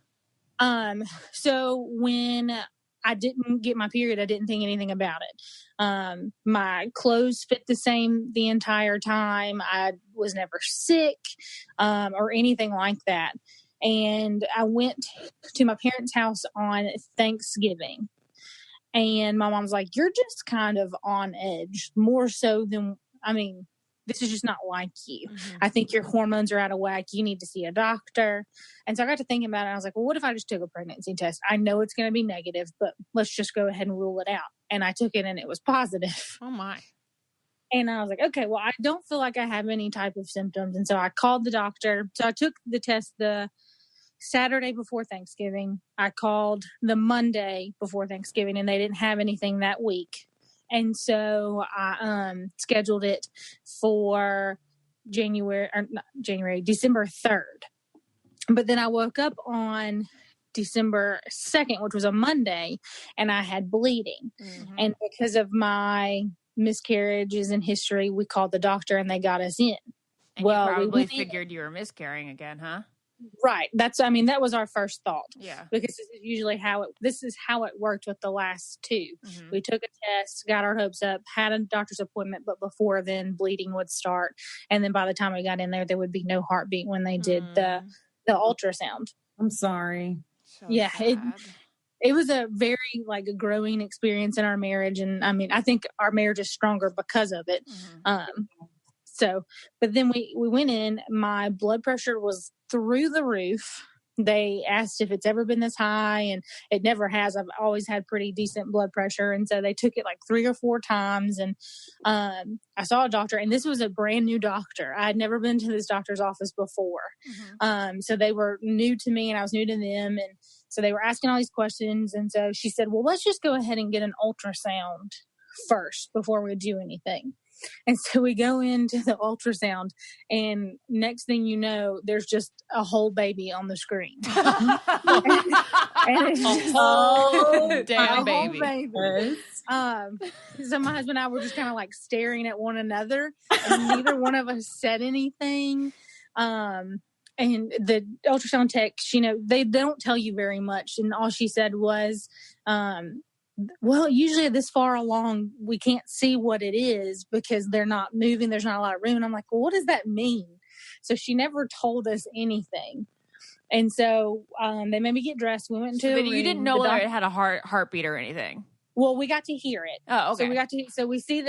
So when I didn't get my period, I didn't think anything about it. My clothes fit the same the entire time. I was never sick, or anything like that. And I went to my parents' house on Thanksgiving, and my mom's like, you're just kind of on edge, more so than, this is just not like you. Mm-hmm. I think your hormones are out of whack. You need to see a doctor. And so I got to thinking about it. I was like, well, what if I just took a pregnancy test? I know it's going to be negative, but let's just go ahead and rule it out. And I took it, and it was positive. Oh my. And I was like, okay, well, I don't feel like I have any type of symptoms. And so I called the doctor. So I took the test the Saturday before Thanksgiving. I called the Monday before Thanksgiving, and they didn't have anything that week. And so I scheduled it for December 3rd. But then I woke up on December 2nd, which was a Monday, and I had bleeding. Mm-hmm. And because of my miscarriages in history, we called the doctor and they got us in. And you probably figured you were miscarrying again, huh? Right. That was our first thought. Yeah. Because this is usually how it worked with the last two. Mm-hmm. We took a test, got our hopes up, had a doctor's appointment, but before then bleeding would start. And then by the time we got in there would be no heartbeat when they did the ultrasound. I'm sorry. So yeah. sad. It was a very a growing experience in our marriage. And I mean, I think our marriage is stronger because of it. Mm-hmm. But then we went in, my blood pressure was through the roof. They asked if it's ever been this high, and it never has. I've always had pretty decent blood pressure. And so they took it 3 or 4 times. And I saw a doctor, and this was a brand new doctor. I had never been to this doctor's office before. Mm-hmm. So they were new to me and I was new to them. And so they were asking all these questions. And so she said, well, let's just go ahead and get an ultrasound first before we do anything. And so we go into the ultrasound, and next thing you know, there's just a whole baby on the screen. and it's just a whole damn baby. So my husband and I were just kind of staring at one another, and neither one of us said anything. And the ultrasound tech, they don't tell you very much. And all she said was, well, usually this far along, we can't see what it is because they're not moving. There's not a lot of room. And I'm like, well, what does that mean? So she never told us anything. And so they made me get dressed. We went into the room. You didn't know whether it had a heartbeat or anything. Well, we got to hear it. Oh, okay. So we see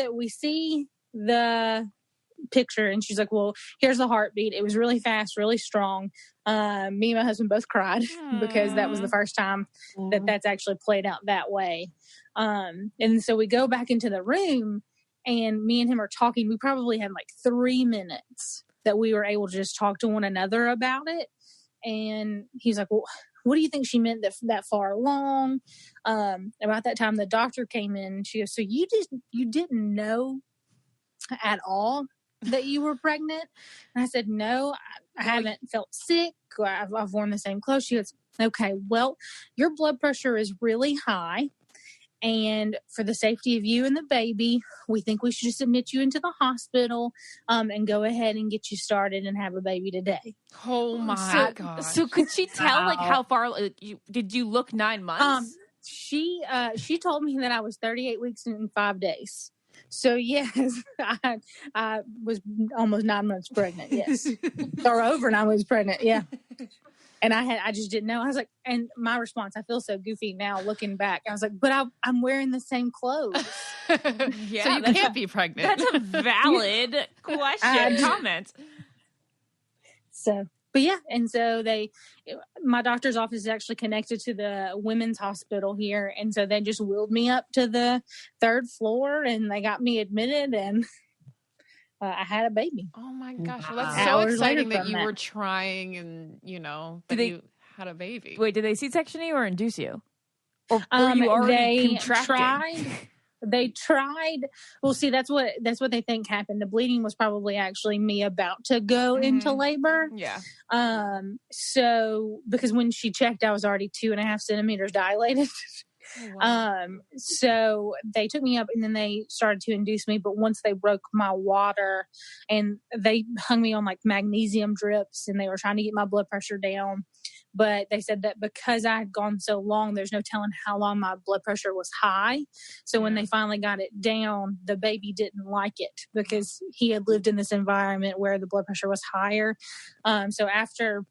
the picture, and she's like, well, here's the heartbeat. It was really fast, really strong. Me and my husband both cried because that was the first time that's actually played out that way. And so we go back into the room, and me and him are talking. We probably had 3 minutes that we were able to just talk to one another about it. And he's like, well, what do you think she meant that far along? About that time, the doctor came in, and she goes, so you didn't know at all that you were pregnant? And I said, no, I haven't felt sick. I've worn the same clothes. She goes, okay, well, your blood pressure is really high. And for the safety of you and the baby, we think we should just admit you into the hospital and go ahead and get you started and have a baby today. Oh my God. So could she tell how far, did you look 9 months? She told me that I was 38 weeks and 5 days. So yes, I was almost 9 months pregnant. Yes, or over 9 months pregnant. Yeah, and I just didn't know. I was like, and my response, I feel so goofy now looking back. I was like, but I'm wearing the same clothes. Yeah, so you can't be pregnant. That's a valid question. Comment. So. But yeah, and so my doctor's office is actually connected to the women's hospital here. And so they just wheeled me up to the 3rd floor, and they got me admitted, and I had a baby. Oh my gosh. Well, that's so exciting that you were trying and, you had a baby. Wait, did they C-section you or induce you? Or were you already contracting? They tried. Well, see, that's what they think happened. The bleeding was probably actually me about to go into labor. Yeah. So because when she checked, I was already 2.5 centimeters dilated. Oh, wow. So they took me up, and then they started to induce me. But once they broke my water, and they hung me on magnesium drips, and they were trying to get my blood pressure down. But they said that because I had gone so long, there's no telling how long my blood pressure was high. So when they finally got it down, the baby didn't like it because he had lived in this environment where the blood pressure was higher. So after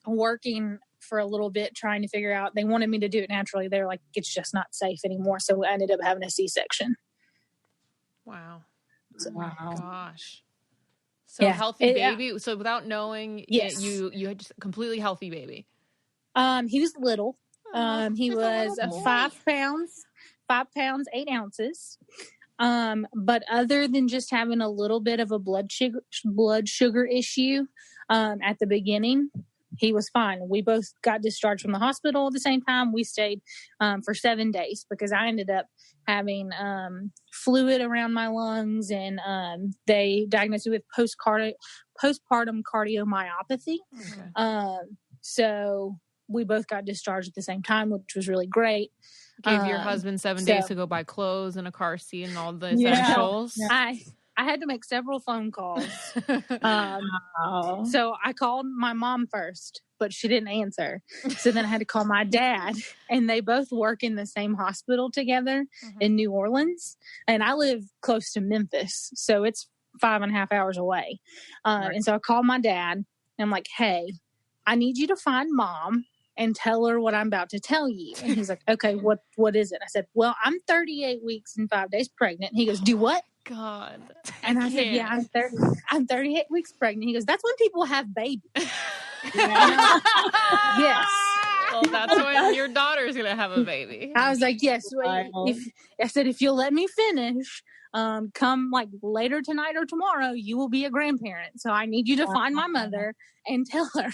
working for a little bit, trying to figure out, they wanted me to do it naturally. They were like, it's just not safe anymore. So I ended up having a C-section. Wow. Wow. Oh, gosh. So healthy baby. So without knowing, yes. you had just a completely healthy baby. He was little. He was 5 pounds, 8 ounces. But other than just having a little bit of a blood sugar issue, at the beginning, he was fine. We both got discharged from the hospital at the same time. We stayed for 7 days because I ended up having fluid around my lungs, and they diagnosed me with postpartum cardiomyopathy. Okay. So we both got discharged at the same time, which was really great. Gave your husband 7 days to go buy clothes and a car seat and all the essentials. I had to make several phone calls. So I called my mom first, but she didn't answer. So then I had to call my dad, and they both work in the same hospital together in New Orleans. And I live close to Memphis, so it's 5.5 hours away. And so I called my dad, and I'm like, hey, I need you to find Mom and tell her what I'm about to tell you. And he's like, okay, what is it? I said, well, I'm 38 weeks and 5 days pregnant. And he goes, do what? God. And I said, yeah, I'm 38 weeks pregnant. He goes, that's when people have babies. Yes. Well, that's when your daughter's going to have a baby. I was like, yes. If you'll let me finish, come like later tonight or tomorrow, you will be a grandparent. So I need you to find my mother and tell her.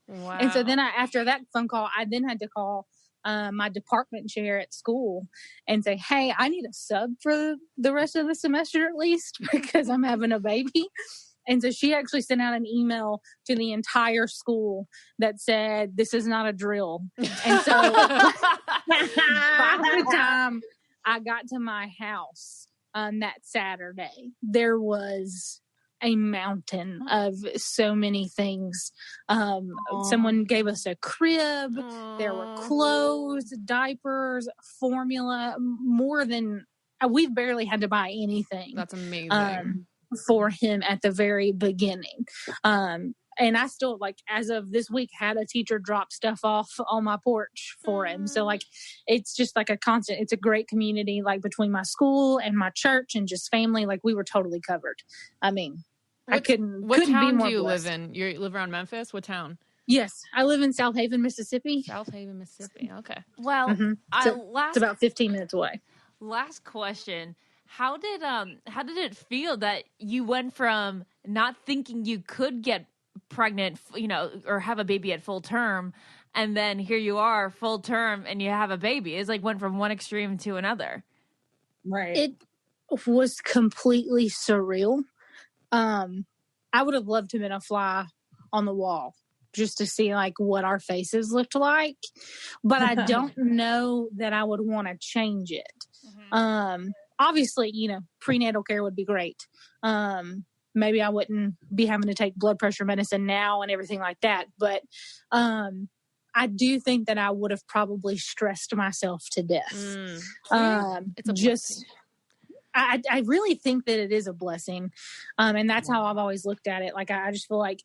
Wow. And so then after that phone call, I then had to call my department chair at school and say, hey, I need a sub for the rest of the semester at least because I'm having a baby. And so she actually sent out an email to the entire school that said, this is not a drill. And so by the time I got to my house that Saturday, there was a mountain of so many things. Someone gave us a crib. There were clothes, diapers, formula, more than we've barely had to buy anything. That's amazing. For him at the very beginning. And I still, like, as of this week, had a teacher drop stuff off on my porch for him. So, like, it's just like a constant, it's a great community, like, between my school and my church and just family. Like, we were totally covered. I mean, what town be more do you blessed. live in? You live around Memphis? What town? Yes, I live in South Haven, Mississippi. South Haven, Mississippi. Okay. Well, it's about 15 minutes away. Last question. How did it feel that you went from not thinking you could get pregnant, or have a baby at full term, and then here you are full term and you have a baby? It's like went from one extreme to another. Right. It was completely surreal. I would have loved to have been a fly on the wall just to see like what our faces looked like, but I don't know that I would want to change it. Obviously, prenatal care would be great. Maybe I wouldn't be having to take blood pressure medicine now and everything like that. But I do think that I would have probably stressed myself to death. It's a blessing. I really think that it is a blessing. And that's how I've always looked at it. Like, I just feel like,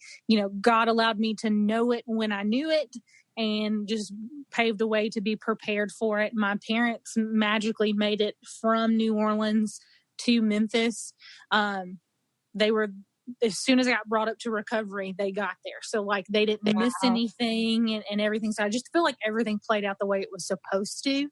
God allowed me to know it when I knew it, and just paved a way to be prepared for it. My parents magically made it from New Orleans to Memphis. They were, as soon as I got brought up to recovery, they got there. So like they didn't miss anything and everything. So I just feel like everything played out the way it was supposed to.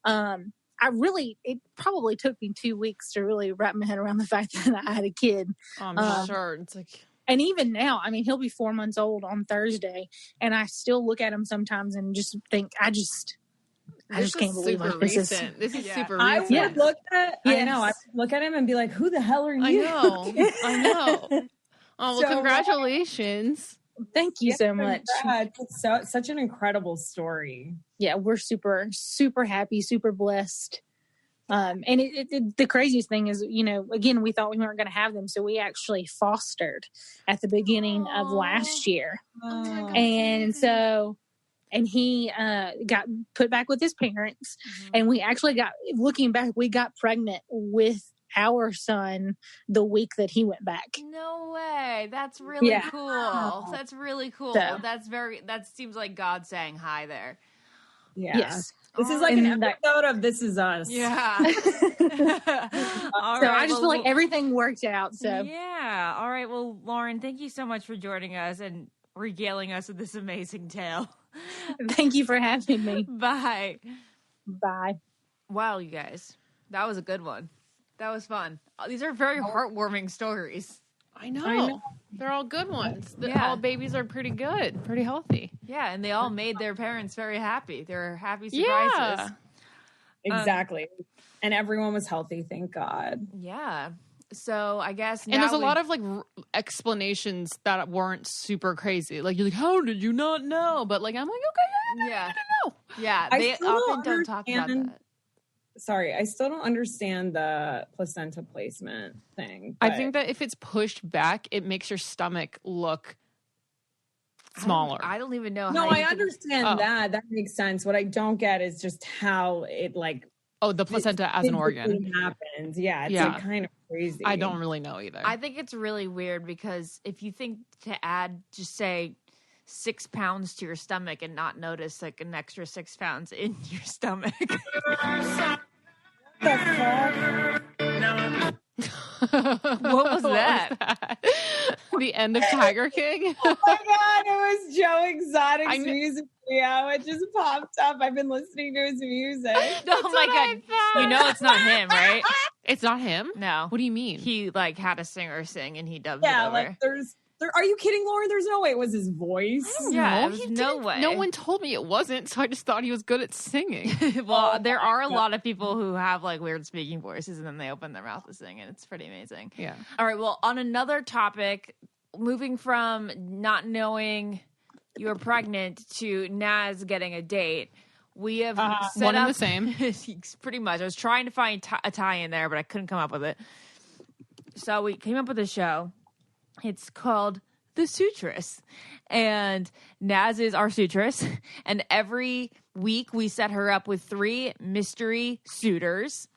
It probably took me 2 weeks to really wrap my head around the fact that I had a kid. I'm sure. It's like, and even now, I mean, he'll be 4 months old on Thursday, and I still look at him sometimes and just think, I just can't believe it. This is super recent. I would look at, I know, I would look at him and be like, who the hell are you? I know. Oh, well, congratulations. Thank you so much. It's such an incredible story. Yeah, we're super, super happy, super blessed. And the craziest thing is, again, we thought we weren't going to have them. So we actually fostered at the beginning of last year. And he got put back with his parents. And we actually looking back, we got pregnant with our son the week that he went back. No way. That's really cool. That's really cool. So, that seems like God saying hi there. Yeah. Yes. This is like an episode of This Is Us. Yeah. I just feel like everything worked out. So yeah. All right. Well, Lauren, thank you so much for joining us and regaling us with this amazing tale. Thank you for having me. Bye. Bye. Wow, you guys. That was a good one. That was fun. These are very heartwarming stories. I know. They're all good ones. All babies are pretty good, pretty healthy. Yeah, and they all made their parents very happy. They're happy surprises. Yeah. Exactly. And everyone was healthy, thank God. Yeah. So I guess and there's a lot of like explanations that weren't super crazy. Like you're like, how did you not know? But like I'm like, okay, I didn't know. Yeah, they often don't talk about that. Sorry, I still don't understand the placenta placement thing. I think that if it's pushed back, it makes your stomach look smaller. I don't even know. No, I understand that. That makes sense. What I don't get is just how it like. Oh, the placenta as an organ happens. Yeah, it's like kind of crazy. I don't really know either. I think it's really weird because if you think to add, just say 6 pounds to your stomach and not notice like an extra 6 pounds in your stomach. What was that? The end of Tiger King. Oh my God, it was Joe Exotic's music video. It just popped up. I've been listening to his music. Oh my God. You know it's not him, right? It's not him? No. What do you mean? He like had a singer sing and he dubbed it over. Like are you kidding, Lauren? There's no way it was his voice. Yeah, there's no way. No one told me it wasn't, so I just thought he was good at singing. Well, there are a lot of people who have like weird speaking voices and then they open their mouth to sing and it's pretty amazing. Yeah. All right, well, on another topic, moving from not knowing you're pregnant to Naz getting a date, we have set one up and the same. pretty much. I was trying to find a tie in there, but I couldn't come up with it. So we came up with a show. It's called The Suitress, and Naz is our suitress, and every week we set her up with 3 mystery suitors,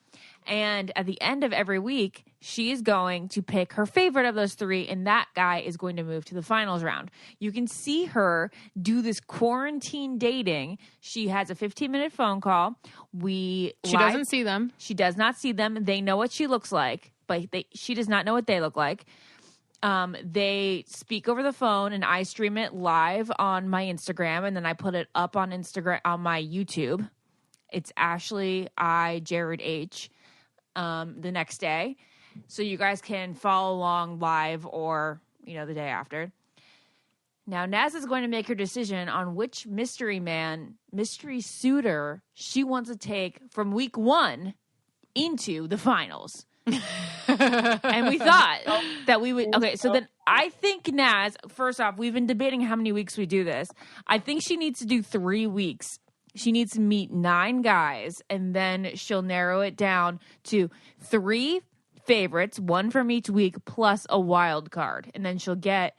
and at the end of every week, she is going to pick her favorite of those 3, and that guy is going to move to the finals round. You can see her do this quarantine dating. She has a 15-minute phone call. She doesn't see them. She does not see them. They know what she looks like, but she does not know what they look like. They speak over the phone and I stream it live on my Instagram and then I put it up on Instagram on my YouTube. It's Ashley Jared H the next day. So you guys can follow along live or, the day after. Now Naz is going to make her decision on which mystery suitor she wants to take from week 1 into the finals. And we thought that we would. Okay, so then I think Naz, first off, we've been debating how many weeks we do this. I think she needs to do 3 weeks. She needs to meet 9 guys, and then she'll narrow it down to 3 favorites, 1 from each week, plus a wild card. And then she'll get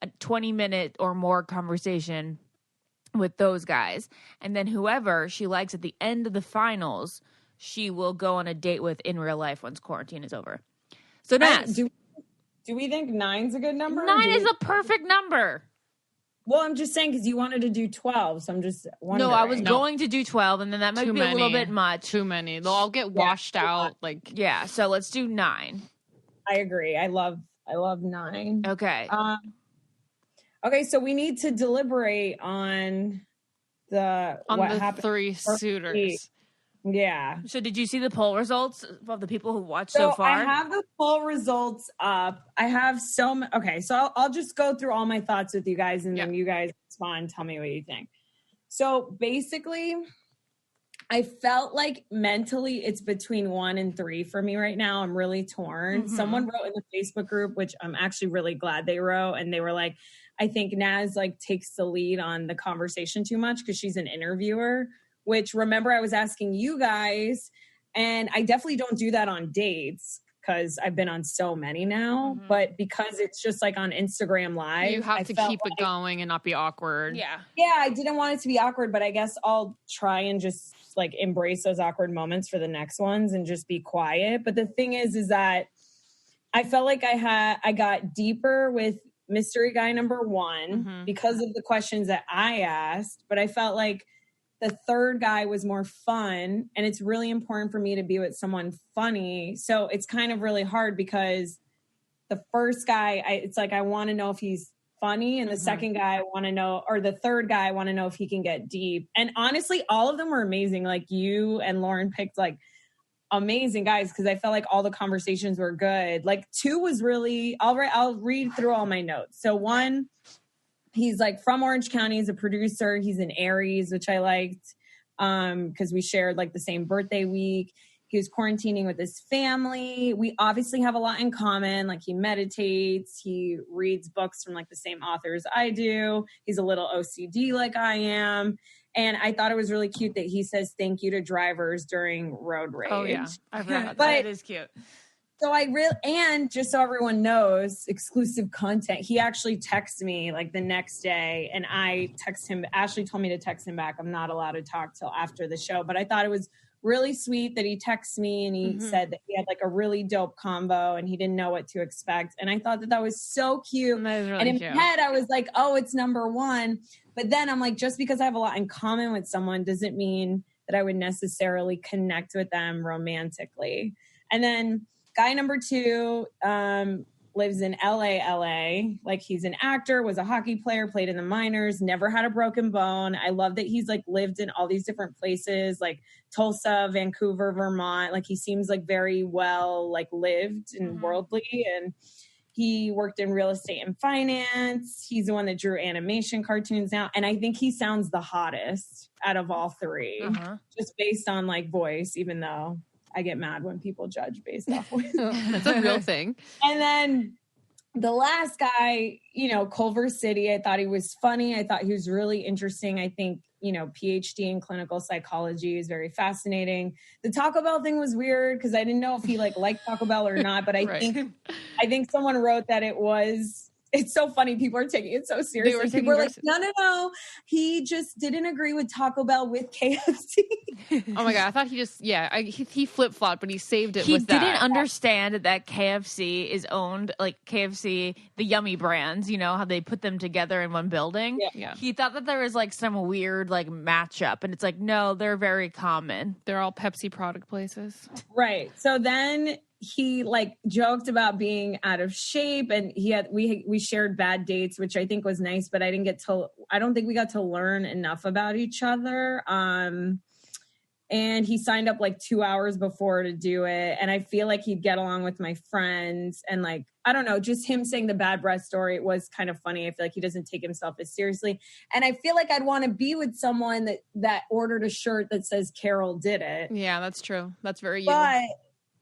a 20-minute or more conversation with those guys. And then whoever she likes at the end of the finals, she will go on a date with in real life once quarantine is over. So Naz, do we think 9's a good number? 9 is a perfect number. Well, I'm just saying because you wanted to do 12, so I'm just wondering. No, I was going to do 12, and then that might be a little bit much. Too many. They'll all get washed out. Yeah, so let's do 9. I agree. I love 9. Okay. Okay, so we need to deliberate on what 3 suitors. Yeah. So did you see the poll results of the people who watched so far? I have the poll results up. I have okay, so I'll just go through all my thoughts with you guys and then you guys respond, tell me what you think. So basically, I felt like mentally it's between 1 and 3 for me right now. I'm really torn. Mm-hmm. Someone wrote in the Facebook group, which I'm actually really glad they wrote, and they were like, I think Naz takes the lead on the conversation too much because she's an interviewer. Which, remember, I was asking you guys, and I definitely don't do that on dates because I've been on so many now. Mm-hmm. But because it's just on Instagram Live, you have to keep it going and not be awkward. Yeah, I didn't want it to be awkward, but I guess I'll try and just embrace those awkward moments for the next ones and just be quiet. But the thing is that I felt like I got deeper with mystery guy number 1 because of the questions that I asked, but I felt like the third guy was more fun, and it's really important for me to be with someone funny. So it's kind of really hard because the first guy, it's I want to know if he's funny, and the second guy I want to know, or the third guy I want to know if he can get deep. And honestly, all of them were amazing. You and Lauren picked amazing guys because I felt like all the conversations were good. Like 2 was really, I'll read through all my notes. So 1, he's like from Orange County. He's a producer. He's an Aries, which I liked because we shared like the same birthday week. He was quarantining with his family. We obviously have a lot in common. Like he meditates, he reads books from like the same authors I do. He's a little OCD like I am. And I thought it was really cute that he says thank you to drivers during road rage. Oh yeah, I forgot. But it is cute. So and just so everyone knows, exclusive content, he actually texted me like the next day and I text him. Ashley told me to text him back. I'm not allowed to talk till after the show, but I thought it was really sweet that he texted me and he said that he had like a really dope combo and he didn't know what to expect. And I thought that was so cute. That is really and in cute. my head, I was like, oh, it's number 1. But then I'm like, just because I have a lot in common with someone doesn't mean that I would necessarily connect with them romantically. And then guy number 2 lives in LA. Like he's an actor, was a hockey player, played in the minors, never had a broken bone. I love that he's like lived in all these different places, like Tulsa, Vancouver, Vermont. Like he seems like very well like lived and worldly. And he worked in real estate and finance. He's the one that drew animation cartoons now. And I think he sounds the hottest out of all 3, just based on like voice, even though I get mad when people judge based off voice. That's a real thing. And then the last guy, Culver City, I thought he was funny. I thought he was really interesting. I think, PhD in clinical psychology is very fascinating. The Taco Bell thing was weird because I didn't know if he liked Taco Bell or not, but I think someone wrote that it's so funny. People are taking it so seriously. People are like, no. He just didn't agree with Taco Bell with KFC. Oh my God. I thought he flip-flopped, but he saved it He with that. didn't understand that KFC is owned, like KFC, the Yummy brands, how they put them together in one building. Yeah. He thought that there was like some weird like matchup. And it's like, no, they're very common. They're all Pepsi product places. Right. So then he like joked about being out of shape and we shared bad dates, which I think was nice, but I don't think we got to learn enough about each other. And he signed up like 2 hours before to do it. And I feel like he'd get along with my friends and like, I don't know, just him saying the bad breath story was kind of funny. I feel like he doesn't take himself as seriously. And I feel like I'd want to be with someone that ordered a shirt that says Carol did it. Yeah, that's true. That's very you. But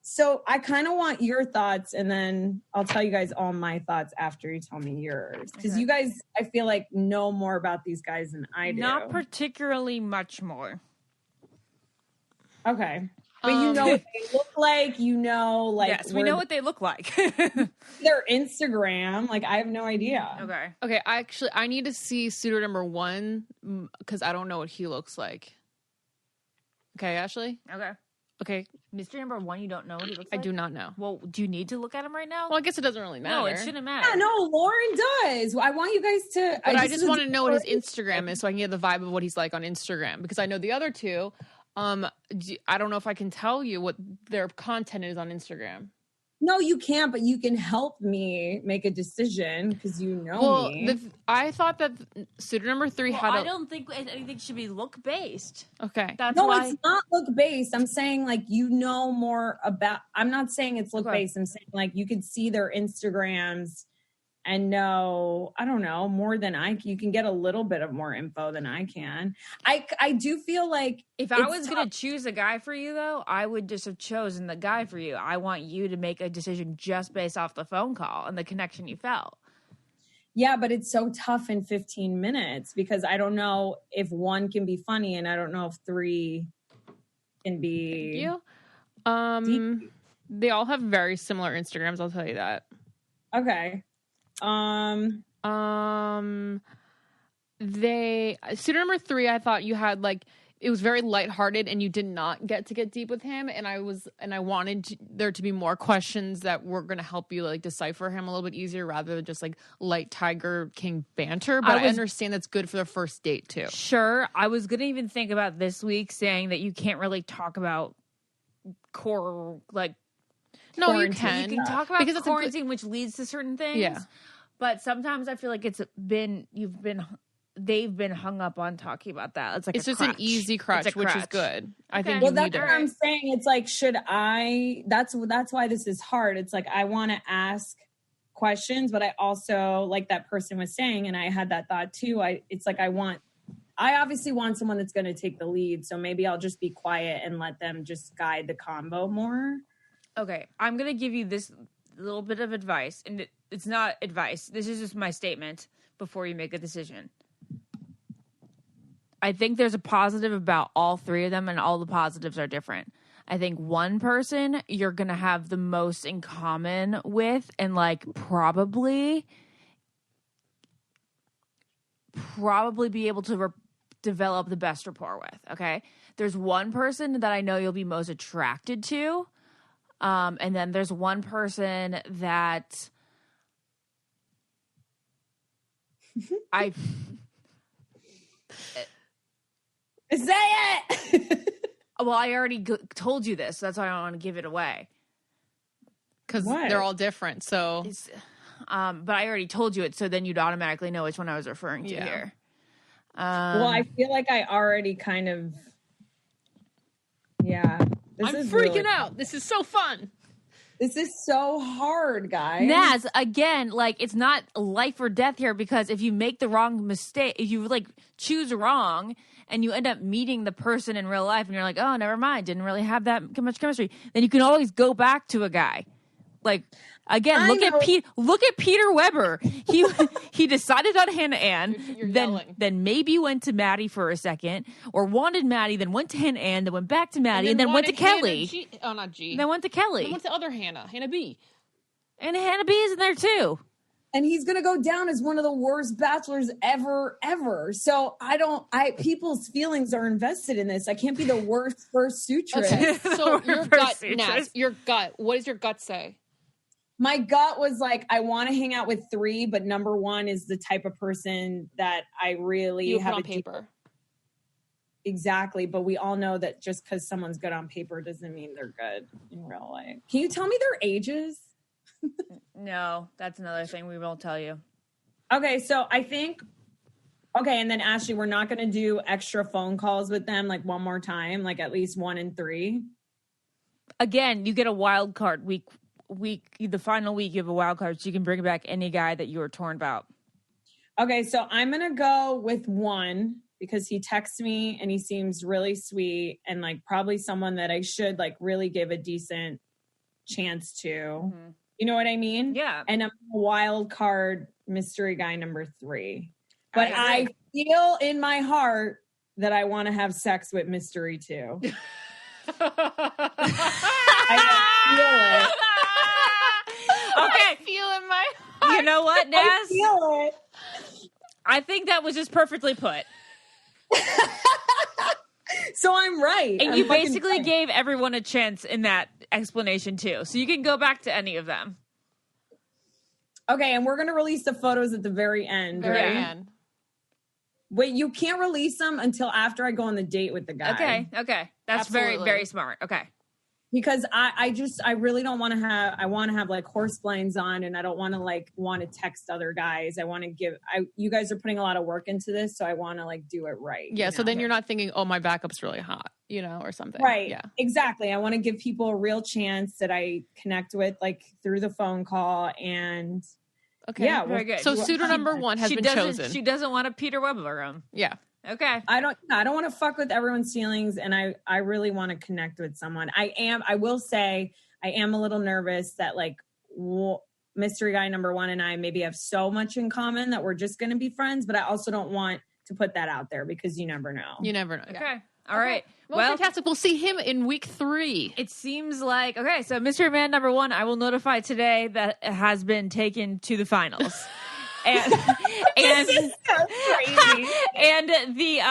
so I kind of want your thoughts, and then I'll tell you guys all my thoughts after you tell me yours. Because you guys, I feel like, know more about these guys than I do. Not particularly much more. Okay. But you know what they look like. Yes, we know what they look like. Their Instagram. Like, I have no idea. Okay. I need to see suitor number 1 because I don't know what he looks like. Okay, Ashley? Okay. Mr. Number 1, you don't know what he looks like? I do not know. Well, do you need to look at him right now? Well, I guess it doesn't really matter. No, it shouldn't matter. Yeah, no, Lauren does. I want you guys to... But I just want to know what his Instagram is so I can get the vibe of what he's like on Instagram. Because I know the other 2, I don't know if I can tell you what their content is on Instagram. No, you can't, but you can help me make a decision because you know me. I thought that suitor number 3 had I don't think anything should be look-based. Okay. That's no, why... it's not look-based. I'm saying, like, you know more about... I'm not saying it's look-based. I'm saying, like, you can see their Instagrams and know, I don't know, more than you can get a little bit of more info than I can. I do feel like if I was going to choose a guy for you, though, I would just have chosen the guy for you. I want you to make a decision just based off the phone call and the connection you felt. Yeah, but it's so tough in 15 minutes because I don't know if 1 can be funny and I don't know if 3 can be... Thank you. They all have very similar Instagrams, I'll tell you that. Okay. Suitor number 3, I thought you had like, it was very lighthearted and you did not get deep with him. And I wanted there to be more questions that were going to help you like decipher him a little bit easier rather than just like light Tiger King banter. But I understand that's good for the first date too. Sure. I was going to even think about this week saying that you can't really talk about core, like, no, quarantine. you can. You can talk about because quarantine, which leads to certain things. Yeah. But sometimes I feel like you've been they've been hung up on talking about that. It's like it's just an easy crutch, which is good. I think. Well, that's what I'm saying. It's like, should I? That's why this is hard. It's like I want to ask questions, but I also, like that person was saying, and I had that thought too. It's like I obviously want someone that's going to take the lead. So maybe I'll just be quiet and let them just guide the convo more. Okay, I'm going to give you this little bit of advice, and it's not advice. This is just my statement before you make a decision. I think there's a positive about all three of them, and all the positives are different. I think one person you're going to have the most in common with, and like probably be able to develop the best rapport with. Okay. There's one person that I know you'll be most attracted to. And then there's one person that Say it. Well, I already told you this. So that's why I don't want to give it away. Because they're all different. So, but I already told you it. So then you'd automatically know which one I was referring to here. Well, I feel like I already kind of, I'm freaking out. This is so fun. This is so hard, guys. Naz, again, like it's not life or death here, because if you make the wrong mistake, if you like choose wrong and you end up meeting the person in real life and you're like, oh, never mind, didn't really have that much chemistry, then you can always go back to a guy. Like, again, look at Peter Weber. He decided on Hannah Ann, then maybe went to Maddie for a second, or wanted Maddie, then went to Hannah Ann, then went back to Maddie, and then went to Kelly. Not G. And then went to Kelly. Then went to other Hannah B. And Hannah B is in there too. And he's going to go down as one of the worst bachelors ever. So people's feelings are invested in this. I can't be the worst first suitress. Okay. So your gut, Naz, what does your gut say? My gut was like, I want to hang out with 3, but number 1 is the type of person that I really have on paper. Exactly. But we all know that just because someone's good on paper doesn't mean they're good in real life. Can you tell me their ages? No, that's another thing we won't tell you. Okay. So I think, and then Ashley, we're not going to do extra phone calls with them like one more time, like at least 1 in 3. Again, you get a wild card week, the final week, you have a wild card, so you can bring back any guy that you were torn about. Okay, so I'm gonna go with 1 because he texts me and he seems really sweet and like probably someone that I should like really give a decent chance to. Mm-hmm. You know what I mean? Yeah. And I'm a wild card mystery guy number 3. But I feel in my heart that I want to have sex with mystery 2. I feel it. Okay. I feel in my heart. You know what, Naz? I feel it. I think that was just perfectly put. So I'm right. And you basically gave everyone a chance in that explanation too. So you can go back to any of them. Okay, and we're going to release the photos at the very end. Very end. Wait, you can't release them until after I go on the date with the guy. Okay. That's Absolutely. very, very smart. Okay. Because I really don't want to have, I want to have like horse blinds on, and I don't want to text other guys. I want to you guys are putting a lot of work into this, so I want to like do it right. Yeah. So then you're not thinking, oh, my backup's really hot, or something. Right. Yeah. Exactly. I want to give people a real chance that I connect with like through the phone call and. Okay. Yeah. Very good. So suitor number 1 has been chosen. She doesn't want a Peter Weber room. Yeah. Okay. I don't want to fuck with everyone's feelings, and I really want to connect with someone. I will say I am a little nervous that like mystery guy number 1 and I maybe have so much in common that we're just going to be friends, but I also don't want to put that out there because you never know. You never know. Okay. All right. Well, fantastic. We'll see him in week 3. It seems like, okay, so mystery man number 1, I will notify today that has been taken to the finals. And this is so crazy. And the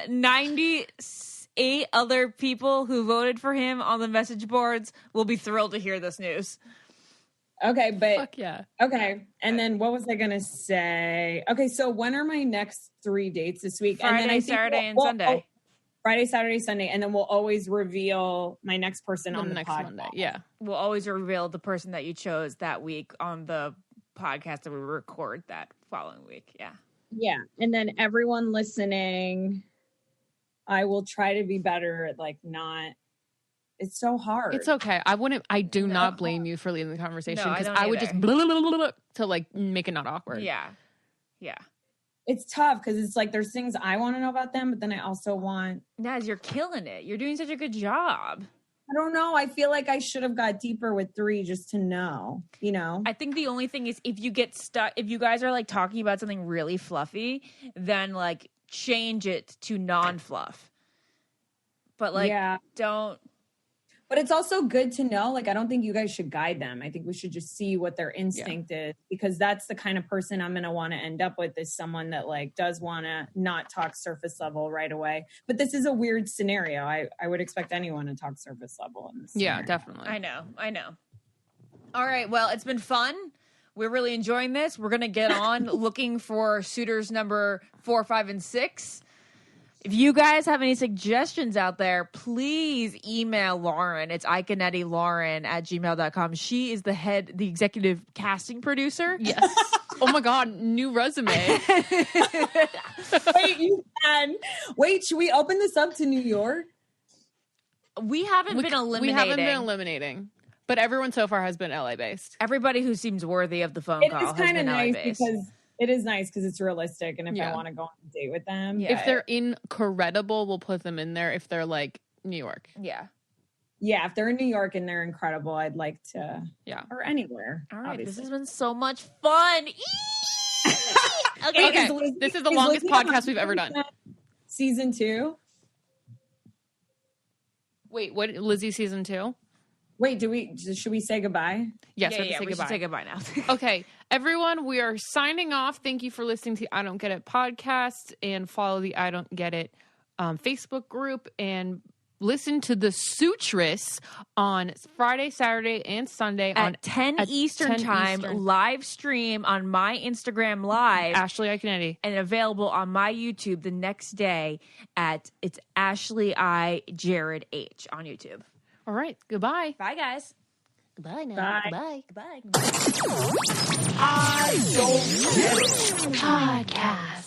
98 other people who voted for him on the message boards will be thrilled to hear this news. Okay, but fuck yeah. Okay, and then what was I gonna say? Okay, so when are my next 3 dates this week? Friday, and then Saturday, and Sunday. Friday, Saturday, Sunday, and then we'll always reveal my next person on the next podcast. Monday. Yeah, we'll always reveal the person that you chose that week on the podcast that we record that following week. Yeah. Yeah. And then everyone listening, I will try to be better at like not. It's so hard. It's okay. I do not blame you for leaving the conversation because I would just to like make it not awkward. Yeah. Yeah. It's tough because it's like there's things I want to know about them, but then I also want. Naz, you're killing it. You're doing such a good job. I don't know. I feel like I should have got deeper with 3 just to know, you know? I think the only thing is if you get stuck, if you guys are like talking about something really fluffy, then like change it to non-fluff. But like, don't. But it's also good to know, like, I don't think you guys should guide them. I think we should just see what their instinct is, because that's the kind of person I'm going to want to end up with, is someone that like does want to not talk surface level right away. But this is a weird scenario. I would expect anyone to talk surface level in this scenario. Definitely. I know. All right. Well, it's been fun. We're really enjoying this. We're going to get on looking for suitors number 4, 5, and 6. If you guys have any suggestions out there, please email Lauren. It's iconettylauren@gmail.com. She is the executive casting producer. Yes. Oh my God, new resume. Wait, you can. Wait, should we open this up to New York? We haven't been eliminating. But everyone so far has been LA based. Everybody who seems worthy of the phone call has been LA based. It is nice because it's realistic, and if I want to go on a date with them, if they're incredible, we'll put them in there. If they're like New York, if they're in New York and they're incredible, I'd like to, or anywhere. All right, obviously. This has been so much fun. Okay, this is the longest podcast we've ever done. Season 2. Wait, what? Lizzie season 2? Wait, should we say goodbye? Yes, we should say goodbye now. Okay, everyone, we are signing off. Thank you for listening to I Don't Get It podcast, and follow the I Don't Get It Facebook group, and listen to the Suitress on Friday, Saturday, and Sunday at 10 Eastern time. Live stream on my Instagram Live, Ashley Iconetti, and available on my YouTube the next day it's Ashley I Jared H on YouTube. All right. Goodbye. Bye, guys. Goodbye now. Bye. Goodbye. I don't get it. Podcast.